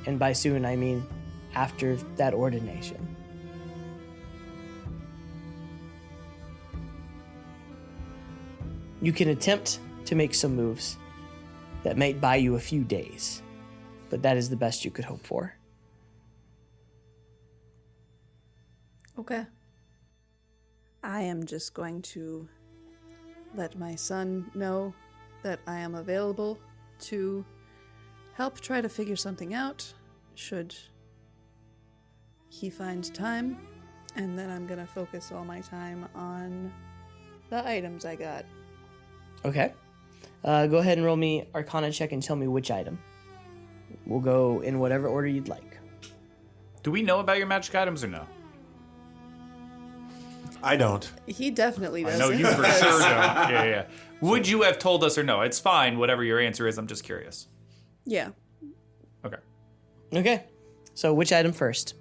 And by soon, I mean after that ordination. You can attempt to make some moves that might buy you a few days, but that is the best you could hope for. Okay. I am just going to let my son know that I am available to help try to figure something out, should he find time, and then I'm gonna focus all my time on the items I got. Okay. Go ahead and roll me Arcana check and tell me which item. We'll go in whatever order you'd like. Do we know about your magic items or no? I don't. He definitely I doesn't. know you for sure don't. Yeah. Would you have told us or no? It's fine, whatever your answer is. I'm just curious. Yeah. Okay. Okay. So which item first?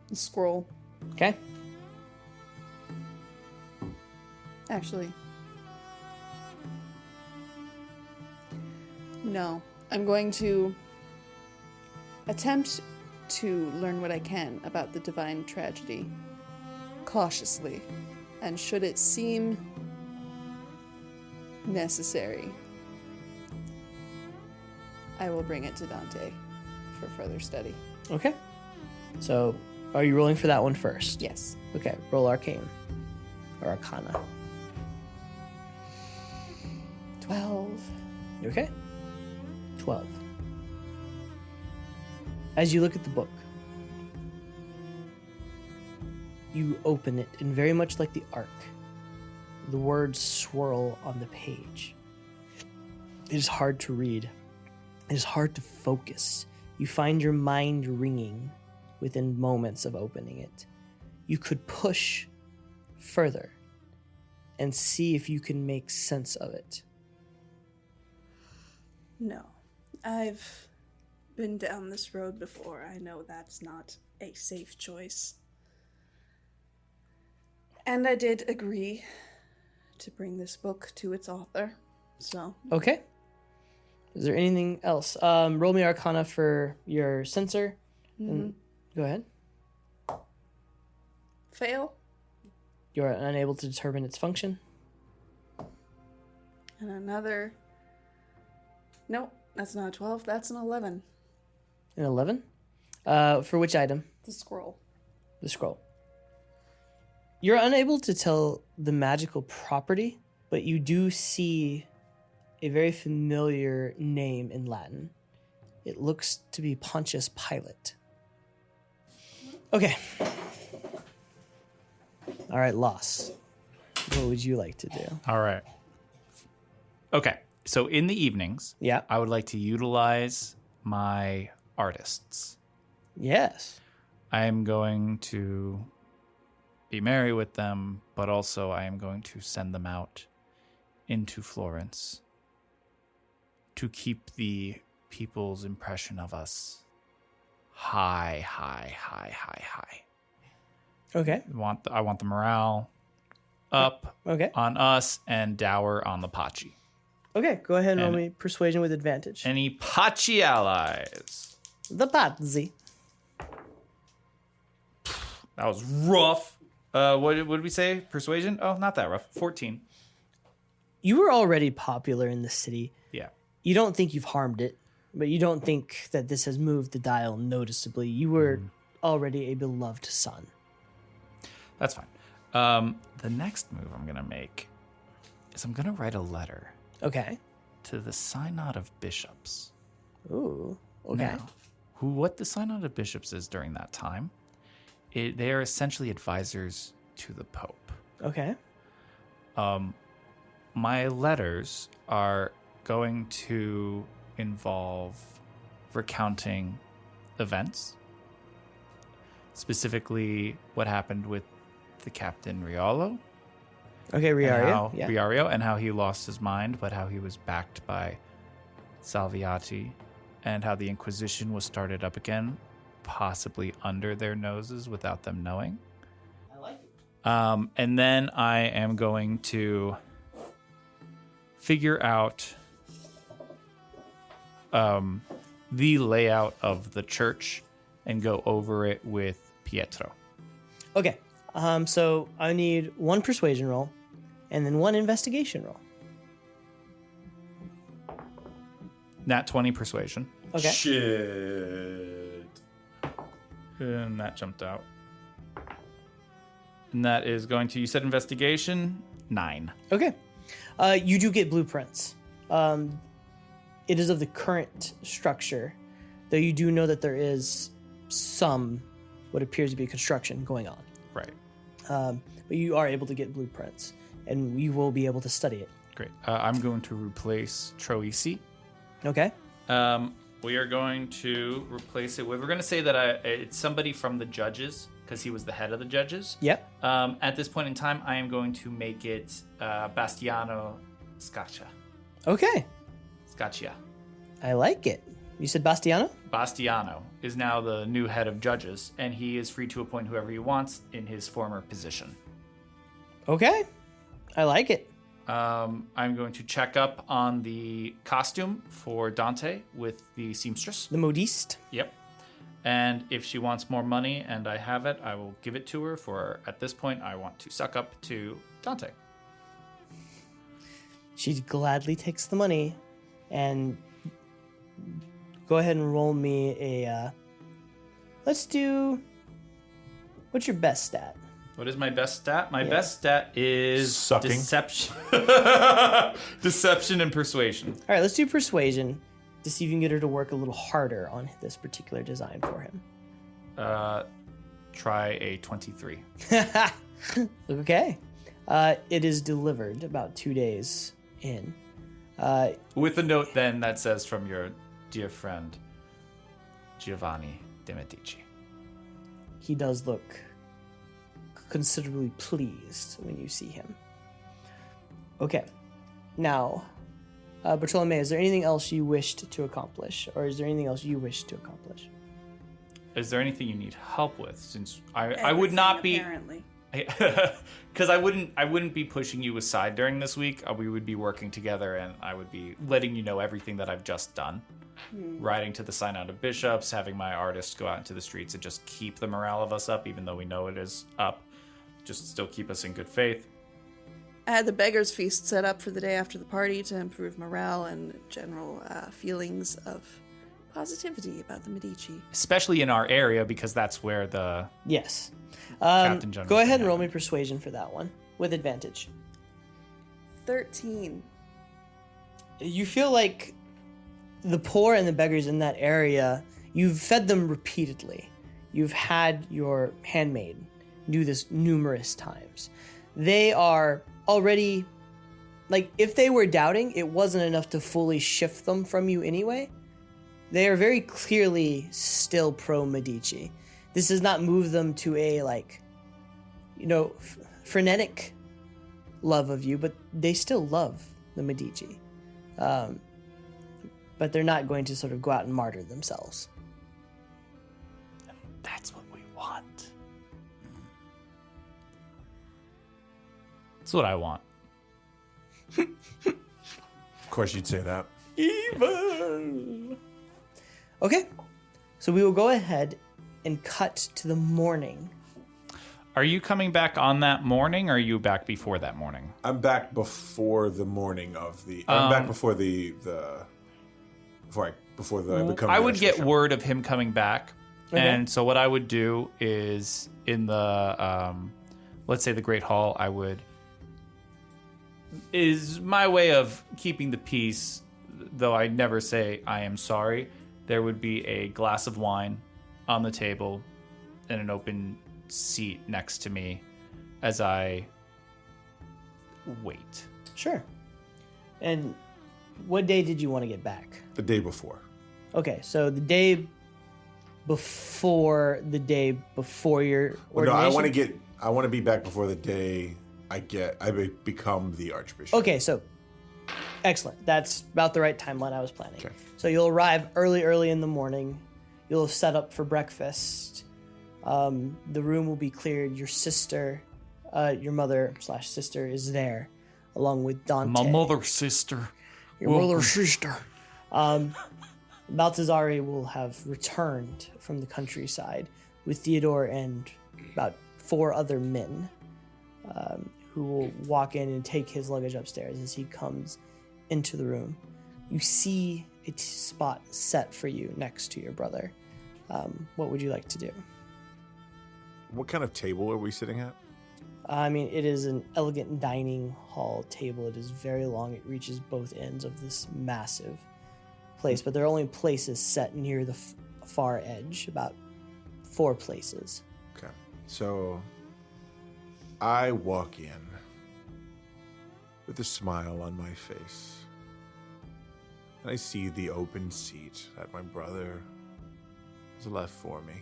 The scroll. Okay. Actually. No. I'm going to attempt to learn what I can about the divine tragedy cautiously. And should it seem necessary, I will bring it to Dante for further study. Okay. So are you rolling for that one first? Yes. Okay. Roll Arcane. Or Arcana. 12. Okay. 12. As you look at the book, you open it, and very much like the Ark, the words swirl on the page. It is hard to read. It is hard to focus. You find your mind ringing within moments of opening it. You could push further and see if you can make sense of it. No. I've been down this road before. I know that's not a safe choice. And I did agree to bring this book to its author. So, Okay. Is there anything else? Roll me Arcana for your sensor. And go ahead. fail. You are unable to determine its function. And another. Nope, that's not a 12. That's an 11. An 11? For which item? The scroll. The scroll. You're unable to tell the magical property, but you do see a very familiar name in Latin. It looks to be Pontius Pilate. Okay. All right, Laus. What would you like to do? All right. Okay. So in the evenings, Yeah. I would like to utilize my artists. Yes. I am going to be merry with them, but also I am going to send them out into Florence to keep the people's impression of us high. Okay. I want the morale up Okay. on us and dour on the Pachi. Okay. Go ahead and roll And- me persuasion with advantage. Any Pachi allies? The Pazzi. That was rough. What did we say? Persuasion? Oh, not that rough. 14. You were already popular in the city. Yeah. You don't think you've harmed it, but you don't think that this has moved the dial noticeably. You were already a beloved son. That's fine. The next move I'm going to make is I'm going to write a letter Okay. to the Synod of Bishops. Ooh. Okay. Now, what the Synod of Bishops is during that time, they are essentially advisors to the Pope. Okay. My letters are going to involve recounting events, specifically what happened with the Captain Riolo. Okay, And Riario. how Yeah. Riario, and how he lost his mind, but how he was backed by Salviati, and how the Inquisition was started up again, possibly under their noses without them knowing. I like it. And then I am going to figure out the layout of the church and go over it with Pietro. Okay. So I need one persuasion roll and then one investigation roll. Nat 20 persuasion. Okay. Shit. And that jumped out. And that is going to, you said investigation? 9. Okay. You do get blueprints. It is of the current structure, though you do know that there is some what appears to be construction going on. Right. But you are able to get blueprints, and you will be able to study it. Great. I'm going to replace Troisi. Okay? We are going to replace it with, we're going to say that it's somebody from the judges, because he was the head of the judges. Yep. At this point in time, I am going to make it Bastiano Scaccia. Okay. Scaccia. I like it. You said Bastiano? Bastiano is now the new head of judges, and he is free to appoint whoever he wants in his former position. Okay. I like it. I'm going to check up on the costume for Dante with the seamstress. The modiste. Yep. And if she wants more money and I have it, I will give it to her. For at this point, I want to suck up to Dante. She gladly takes the money and go ahead and roll me a. Let's do. What's your best stat? What is my best stat? My Yeah. best stat is Sucking. deception. Deception and persuasion. All right, let's do persuasion to see if you can get her to work a little harder on this particular design for him. Try a 23. Okay. It is delivered about 2 days in. With a note then that says from your dear friend, Giovanni de Medici. He does look considerably pleased when you see him. Okay. Now, Bartolomea, is there anything else you wished to accomplish? Or is there anything else you wish to accomplish? Is there anything you need help with? Since I would not be... Apparently. Because I wouldn't be pushing you aside during this week. We would be working together, and I would be letting you know everything that I've just done. Writing to the Synod of Bishops, having my artists go out into the streets and just keep the morale of us up, even though we know it is up. just still keep us in good faith. I had the Beggar's Feast set up for the day after the party to improve morale and general feelings of positivity about the Medici. Especially in our area, because that's where the Yes. Captain General Go ahead and thing roll me persuasion for that one with advantage. 13. You feel like the poor and the beggars in that area, you've fed them repeatedly. You've had your handmaid do this numerous times. They are already, like, if they were doubting, it wasn't enough to fully shift them from you anyway. They are very clearly still pro-Medici. This does not move them to a, like, frenetic love of you, but they still love the Medici. But they're not going to sort of go out and martyr themselves. That's what we want. That's what I want. Of course, you'd say that. Evil! Okay, so we will go ahead and cut to the morning. Are you coming back on that morning, or are you back before that morning? I'm back before the morning of the. I'm back before the before I become. I the would get Archbishop. word of him coming back, Okay. and so what I would do is in the, let's say the Great Hall, is my way of keeping the peace, though I never say I am sorry. There would be a glass of wine on the table and an open seat next to me as I wait. Sure. And what day did you want to get back? The day before. Okay, so the day before your Well, no, ordination? I want to be back before the day I become the Archbishop. Okay, so excellent. That's about the right timeline I was planning. Okay. So you'll arrive early in the morning. You'll have set up for breakfast. The room will be cleared. Your sister, your mother/sister is there, along with Dante. My mother, sister. Your mother sister. Baldassarre will have returned from the countryside with Theodore and about 4 other men who will walk in and take his luggage upstairs as he comes into the room. You see a spot set for you next to your brother. What would you like to do? What kind of table are we sitting at? I mean, it is an elegant dining hall table. It is very long. It reaches both ends of this massive place, but there are only places set near the far edge, about 4 places. Okay. So I walk in with a smile on my face, and I see the open seat that my brother has left for me.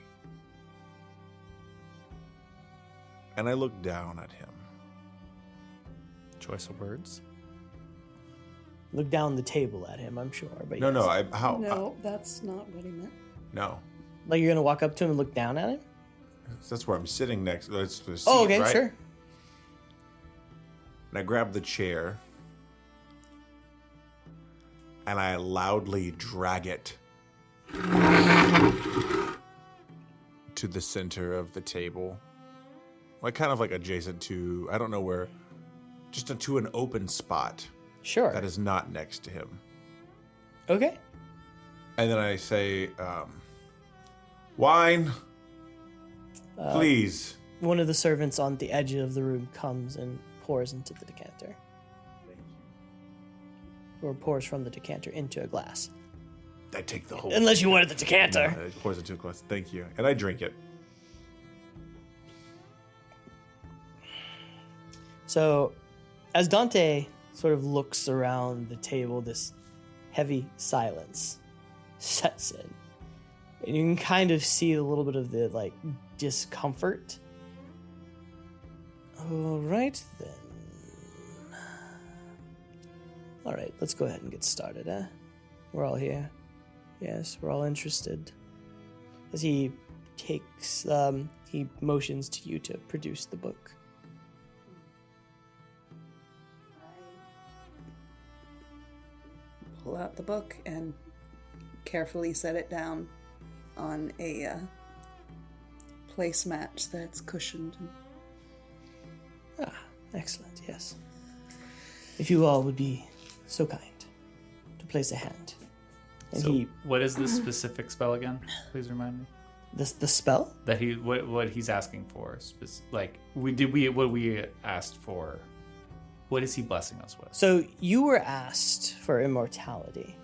And I look down at him. Choice of words. Look down the table at him, I'm sure. But No, yes. no, No, that's not what he meant. no. Like you're gonna walk up to him and look down at him? That's where I'm sitting next. It's the seat, Oh, okay, right? sure. And I grab the chair and I loudly drag it to the center of the table. Like kind of like adjacent to, I don't know where, just to an open spot Sure. that is not next to him. Okay. And then I say, wine, please. One of the servants on the edge of the room comes and pours into the decanter. Or pours from the decanter into a glass. I take the whole. Unless you wanted the decanter. No, it pours into a glass. Thank you. And I drink it. So, as Dante sort of looks around the table, this heavy silence sets in. And you can kind of see a little bit of the, like, discomfort. All right, then. All right, let's go ahead and get started, eh? We're all here. Yes, we're all interested. As he takes, he motions to you to produce the book. Pull out the book and carefully set it down on a placemat that's cushioned. Excellent, yes. If you all would be so kind to place a hand. And So, what is the specific spell again? Please remind me. the spell? That what he's asking for. Like what we asked for. What is he blessing us with? So you were asked for immortality.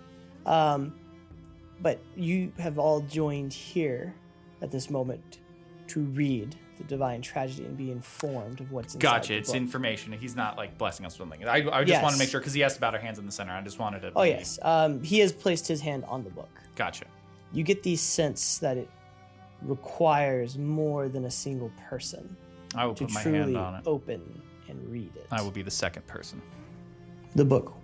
But you have all joined here at this moment to read the Divine Tragedy and be informed of what's inside Gotcha. the It's book. information. He's not like blessing us with something. I just Yes. want to make sure because he asked about our hands in the center. I just wanted to. Oh, yes. He has placed his hand on the book. Gotcha. You get the sense that it requires more than a single person I will to put my truly hand on it. open and read it. I will be the second person. The book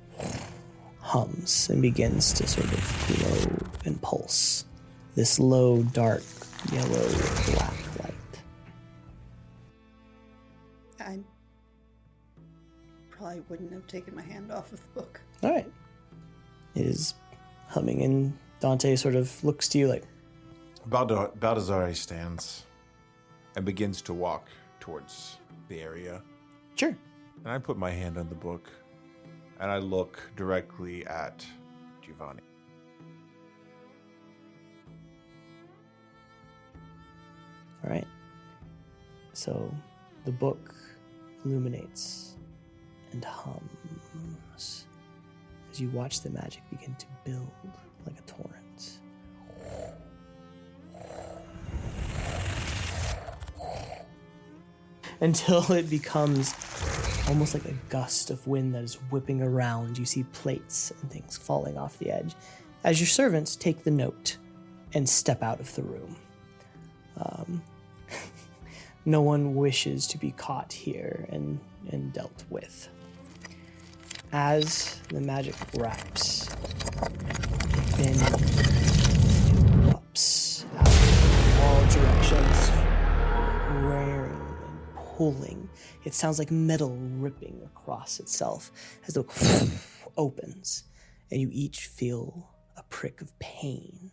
hums and begins to sort of glow and pulse. This low, dark, yellow, black light. I probably wouldn't have taken my hand off of the book. All right. It is humming, and Dante sort of looks to you like, Baldassarre stands and begins to walk towards the area. sure. And I put my hand on the book and I look directly at Giovanni. All right. So the book illuminates and hums as you watch the magic begin to build like a torrent. Until it becomes almost like a gust of wind that is whipping around. You see plates and things falling off the edge as your servants take the note and step out of the room. No one wishes to be caught here and dealt with. As the magic wraps, then erupts out in all directions, raring and pulling. It sounds like metal ripping across itself as the book opens, and you each feel a prick of pain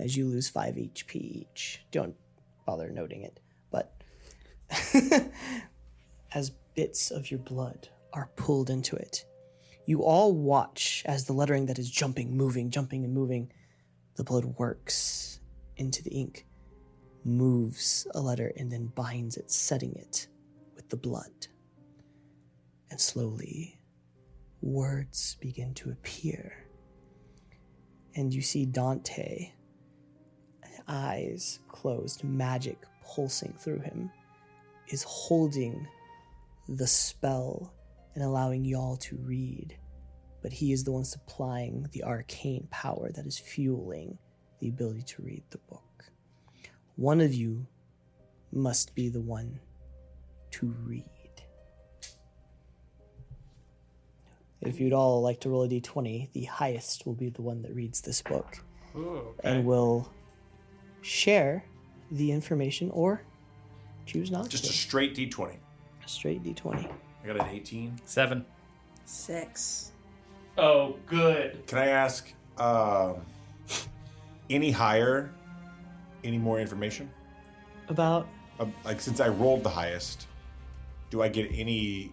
as you lose 5 HP each. Don't bother noting it, but as bits of your blood are pulled into it, you all watch as the lettering that is jumping and moving, the blood works into the ink, moves a letter, and then binds it, setting it with the blood. And slowly, words begin to appear. And you see Dante, eyes closed, magic pulsing through him, is holding the spell and allowing y'all to read, but he is the one supplying the arcane power that is fueling the ability to read the book. One of you must be the one to read. If you'd all like to roll a d20, the highest will be the one that reads this book. Ooh, And will share the information or choose not Just a to. straight D20. A straight d20. I got an 18. 7. 6. Oh, good. Can I ask, any higher, any more information? About Like, since I rolled the highest, do I get any...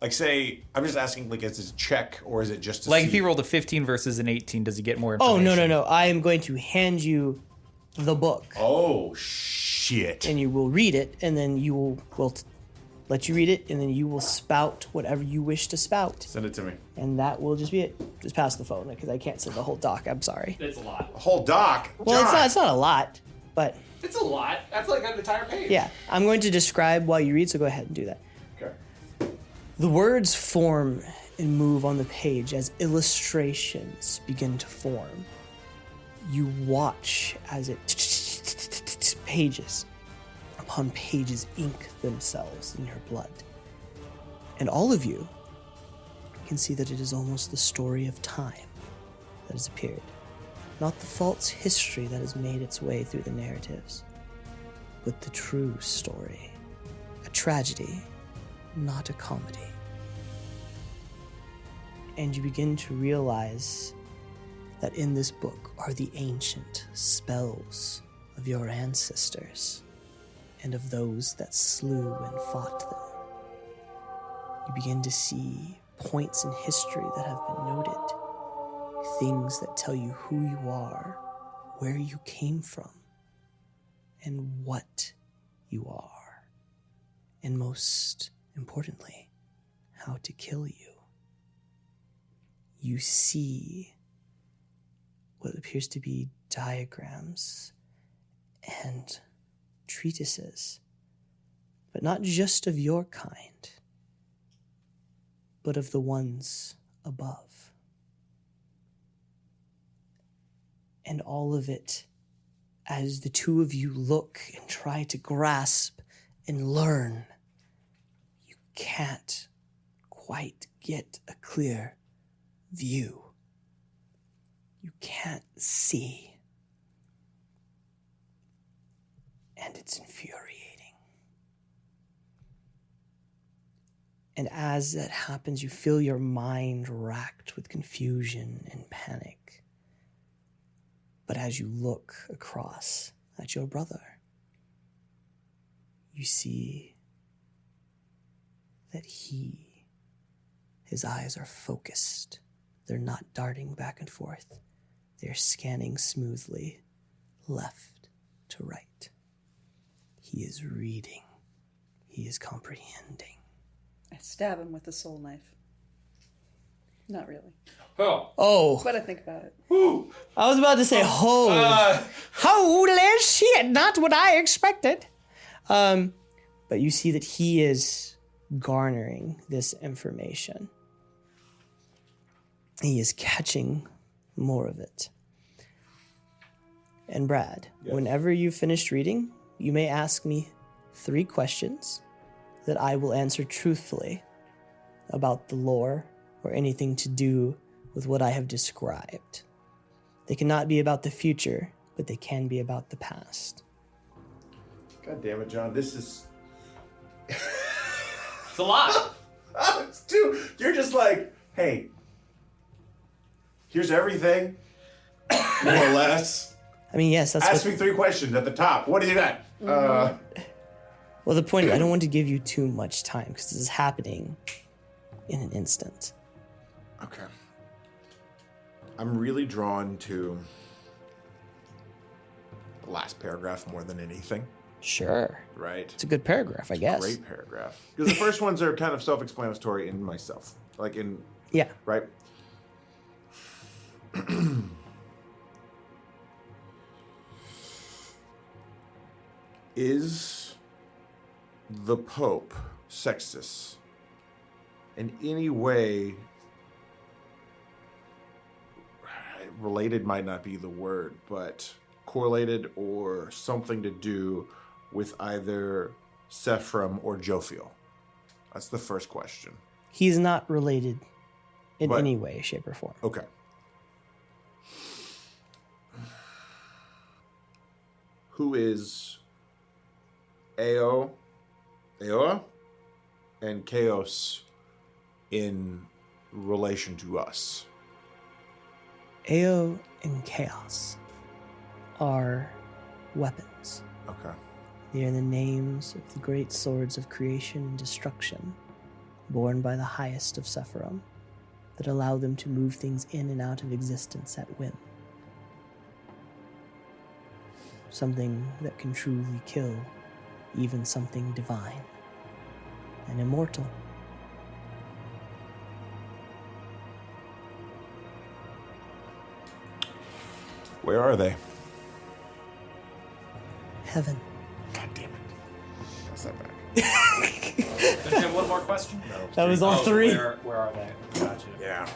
Like, say, I'm just asking, like, is it a check or is it just to Like see? if he rolled a 15 versus an 18, does he get more Oh, information? no. I am going to hand you the book, Oh, shit. and you will read it, and then you will let you read it, and then you will spout whatever you wish to spout. Send it to me. And that will just be it. Just pass the phone, because I can't send the whole doc. I'm sorry. It's a lot. A whole doc? Well, John. it's not a lot, but It's a lot. That's like an entire page. yeah. I'm going to describe while you read, so go ahead and do that. Okay. The words form and move on the page as illustrations begin to form. You watch as it pages upon pages ink themselves in your blood. And all of you can see that it is almost the story of time that has appeared, not the false history that has made its way through the narratives, but the true story, a tragedy, not a comedy. And you begin to realize that in this book are the ancient spells of your ancestors and of those that slew and fought them. You begin to see points in history that have been noted, things that tell you who you are, where you came from, and what you are, and most importantly, how to kill you. You see what appears to be diagrams and treatises, but not just of your kind, but of the ones above. And all of it, as the two of you look and try to grasp and learn, you can't quite get a clear view. You can't see. And it's infuriating. And as that happens, you feel your mind racked with confusion and panic. But as you look across at your brother, you see that his eyes are focused. They're not darting back and forth. They're scanning smoothly, left to right. He is reading. He is comprehending. I stab him with the soul knife. Not really, Oh, but I think about it. I was about to say, holy shit, not what I expected. But you see that he is garnering this information. He is catching more of it. And Brad, whenever you've finished reading, you may ask me 3 questions that I will answer truthfully about the lore or anything to do with what I have described. They cannot be about the future, but they can be about the past. God damn it, John. This is... It's a lot. It's too... You're just like, hey, here's everything, more or less. I mean, yes, that's Ask me 3 questions at the top. What do you got? Well, the point is, I don't want to give you too much time because this is happening in an instant. Okay. I'm really drawn to the last paragraph more than anything, Sure. right? It's a good paragraph, I guess. Great paragraph. Because the first ones are kind of self-explanatory in myself. Like in, Yeah. right? Is the Pope, Sextus, in any way related might not be the word, but correlated or something to do with either Sephram or Jophiel? That's the first question. He's not related in But- any way, shape, or form. Okay. Who is Aoa, and Chaos in relation to us? Ao and Chaos are weapons. Okay. They are the names of the great swords of creation and destruction, borne by the highest of Sephiroth, that allow them to move things in and out of existence at whim. Something that can truly kill even something divine and immortal. Where are they? Heaven. God damn it. That's not bad. Don't you have one more question? That was all 3. Where are they? Gotcha. Yeah.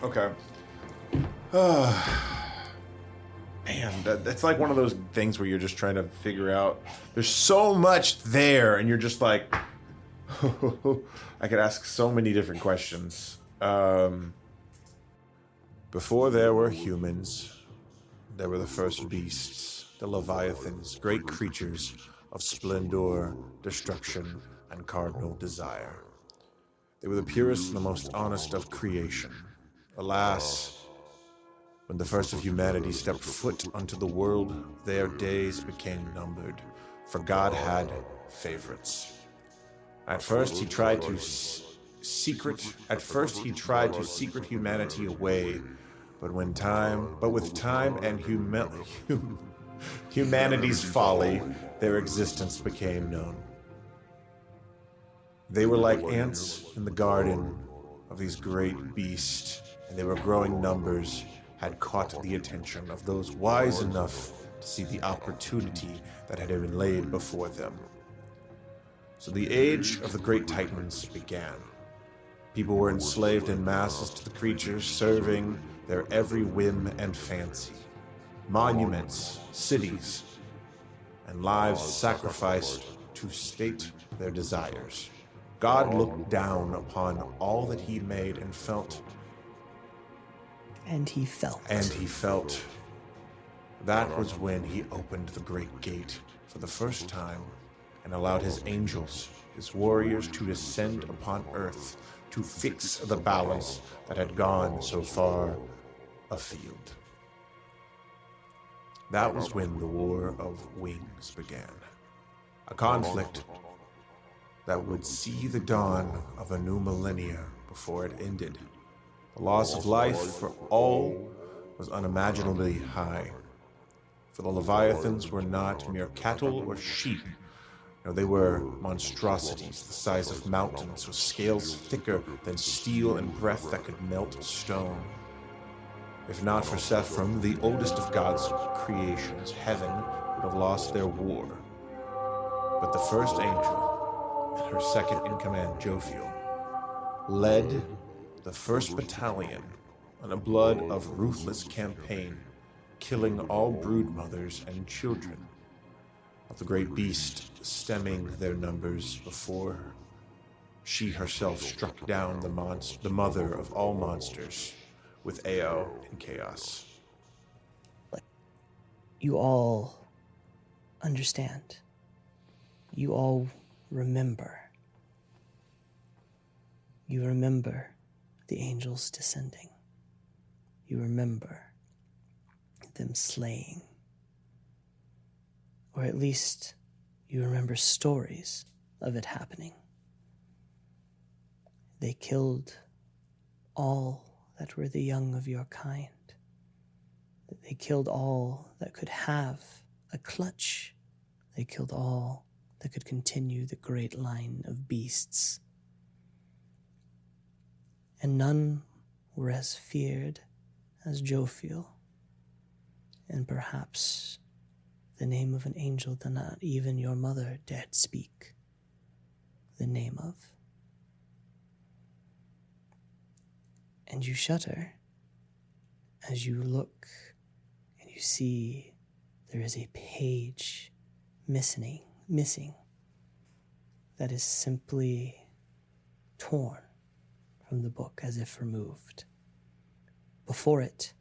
Okay. Man, that's like one of those things where you're just trying to figure out. There's so much there, and you're just like, I could ask so many different questions. Before there were humans, there were the first beasts, the Leviathans, great creatures of splendor, destruction, and cardinal desire. They were the purest and the most honest of creation. Alas, when the first of humanity stepped foot onto the world, their days became numbered, for God had favorites. At first, he tried to At first he tried to secret humanity away, but with time and humanity's folly, their existence became known. They were like ants in the garden of these great beasts, and they were growing numbers, had caught the attention of those wise enough to see the opportunity that had been laid before them. So the age of the great titans began. People were enslaved in masses to the creatures, serving their every whim and fancy. Monuments, cities, and lives sacrificed to state their desires. God looked down upon all that he made and felt. And he felt. And he felt. That was when he opened the great gate for the first time and allowed his angels, his warriors, to descend upon earth to fix the balance that had gone so far afield. That was when the War of Wings began. A conflict that would see the dawn of a new millennia before it ended. The loss of life for all was unimaginably high. For the Leviathans were not mere cattle or sheep. No, they were monstrosities the size of mountains, with scales thicker than steel and breath that could melt stone. If not for Sephram, the oldest of God's creations, heaven would have lost their war. But the first angel, and her second in command, Jophiel, led the first battalion on a blood of ruthless campaign, killing all brood mothers and children of the great beast, stemming their numbers before she herself struck down the mother of all monsters with Ao and chaos. You all understand. You all remember. You remember the angels descending. You remember them slaying. Or at least you remember stories of it happening. They killed all that were the young of your kind. They killed all that could have a clutch. They killed all that could continue the great line of beasts. And none were as feared as Jophiel, and perhaps the name of an angel that not even your mother dared speak the name of. And you shudder as you look and you see there is a page missing that is simply torn from the book as if removed. Before it,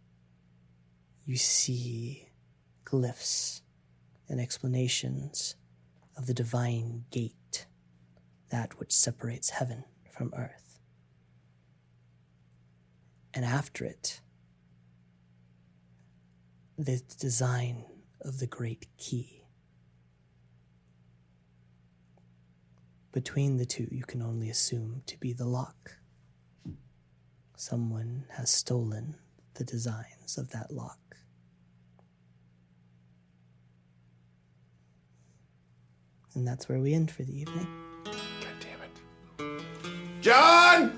you see glyphs and explanations of the divine gate, that which separates heaven from earth. And after it, the design of the great key. Between the two, you can only assume to be the lock. Someone has stolen the designs of that lock. And that's where we end for the evening. God damn it. John!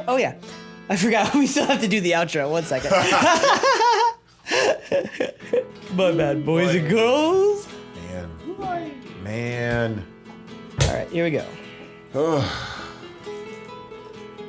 Oh yeah, I forgot. We still have to do the outro. 1 second. My bad, boys and girls. Man. All right, here we go.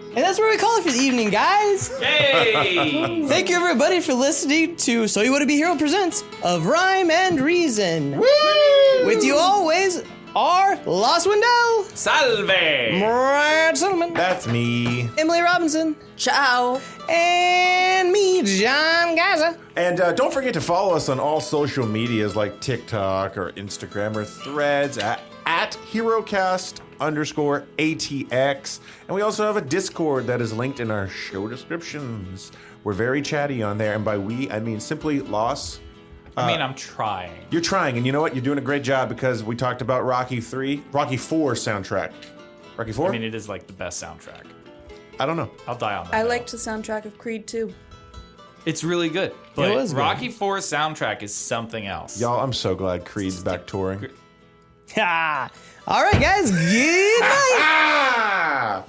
And that's where we call it for the evening, guys. Yay! Thank you, everybody, for listening to So You Want to Be Hero Presents of Wrym and Reason. Woo! With you always are Laus Weindel, Salve! Brad Silman, That's me. Emily Robinson, Ciao. and me, John Garza. And don't forget to follow us on all social medias like TikTok or Instagram or Threads at HeroCast_ATX. And we also have a Discord that is linked in our show descriptions. We're very chatty on there. And by we, I mean simply Laus I mean, I'm trying. You're trying, and you know what? You're doing a great job because we talked about Rocky 4 soundtrack. Rocky 4? I mean, it is like the best soundtrack. I don't know. I'll die on that. I hill. liked the soundtrack of Creed too. It's really good. But was good. Rocky 4 soundtrack is something else. Y'all, I'm so glad Creed's back touring. Ha! All right, guys. Good night. Ah!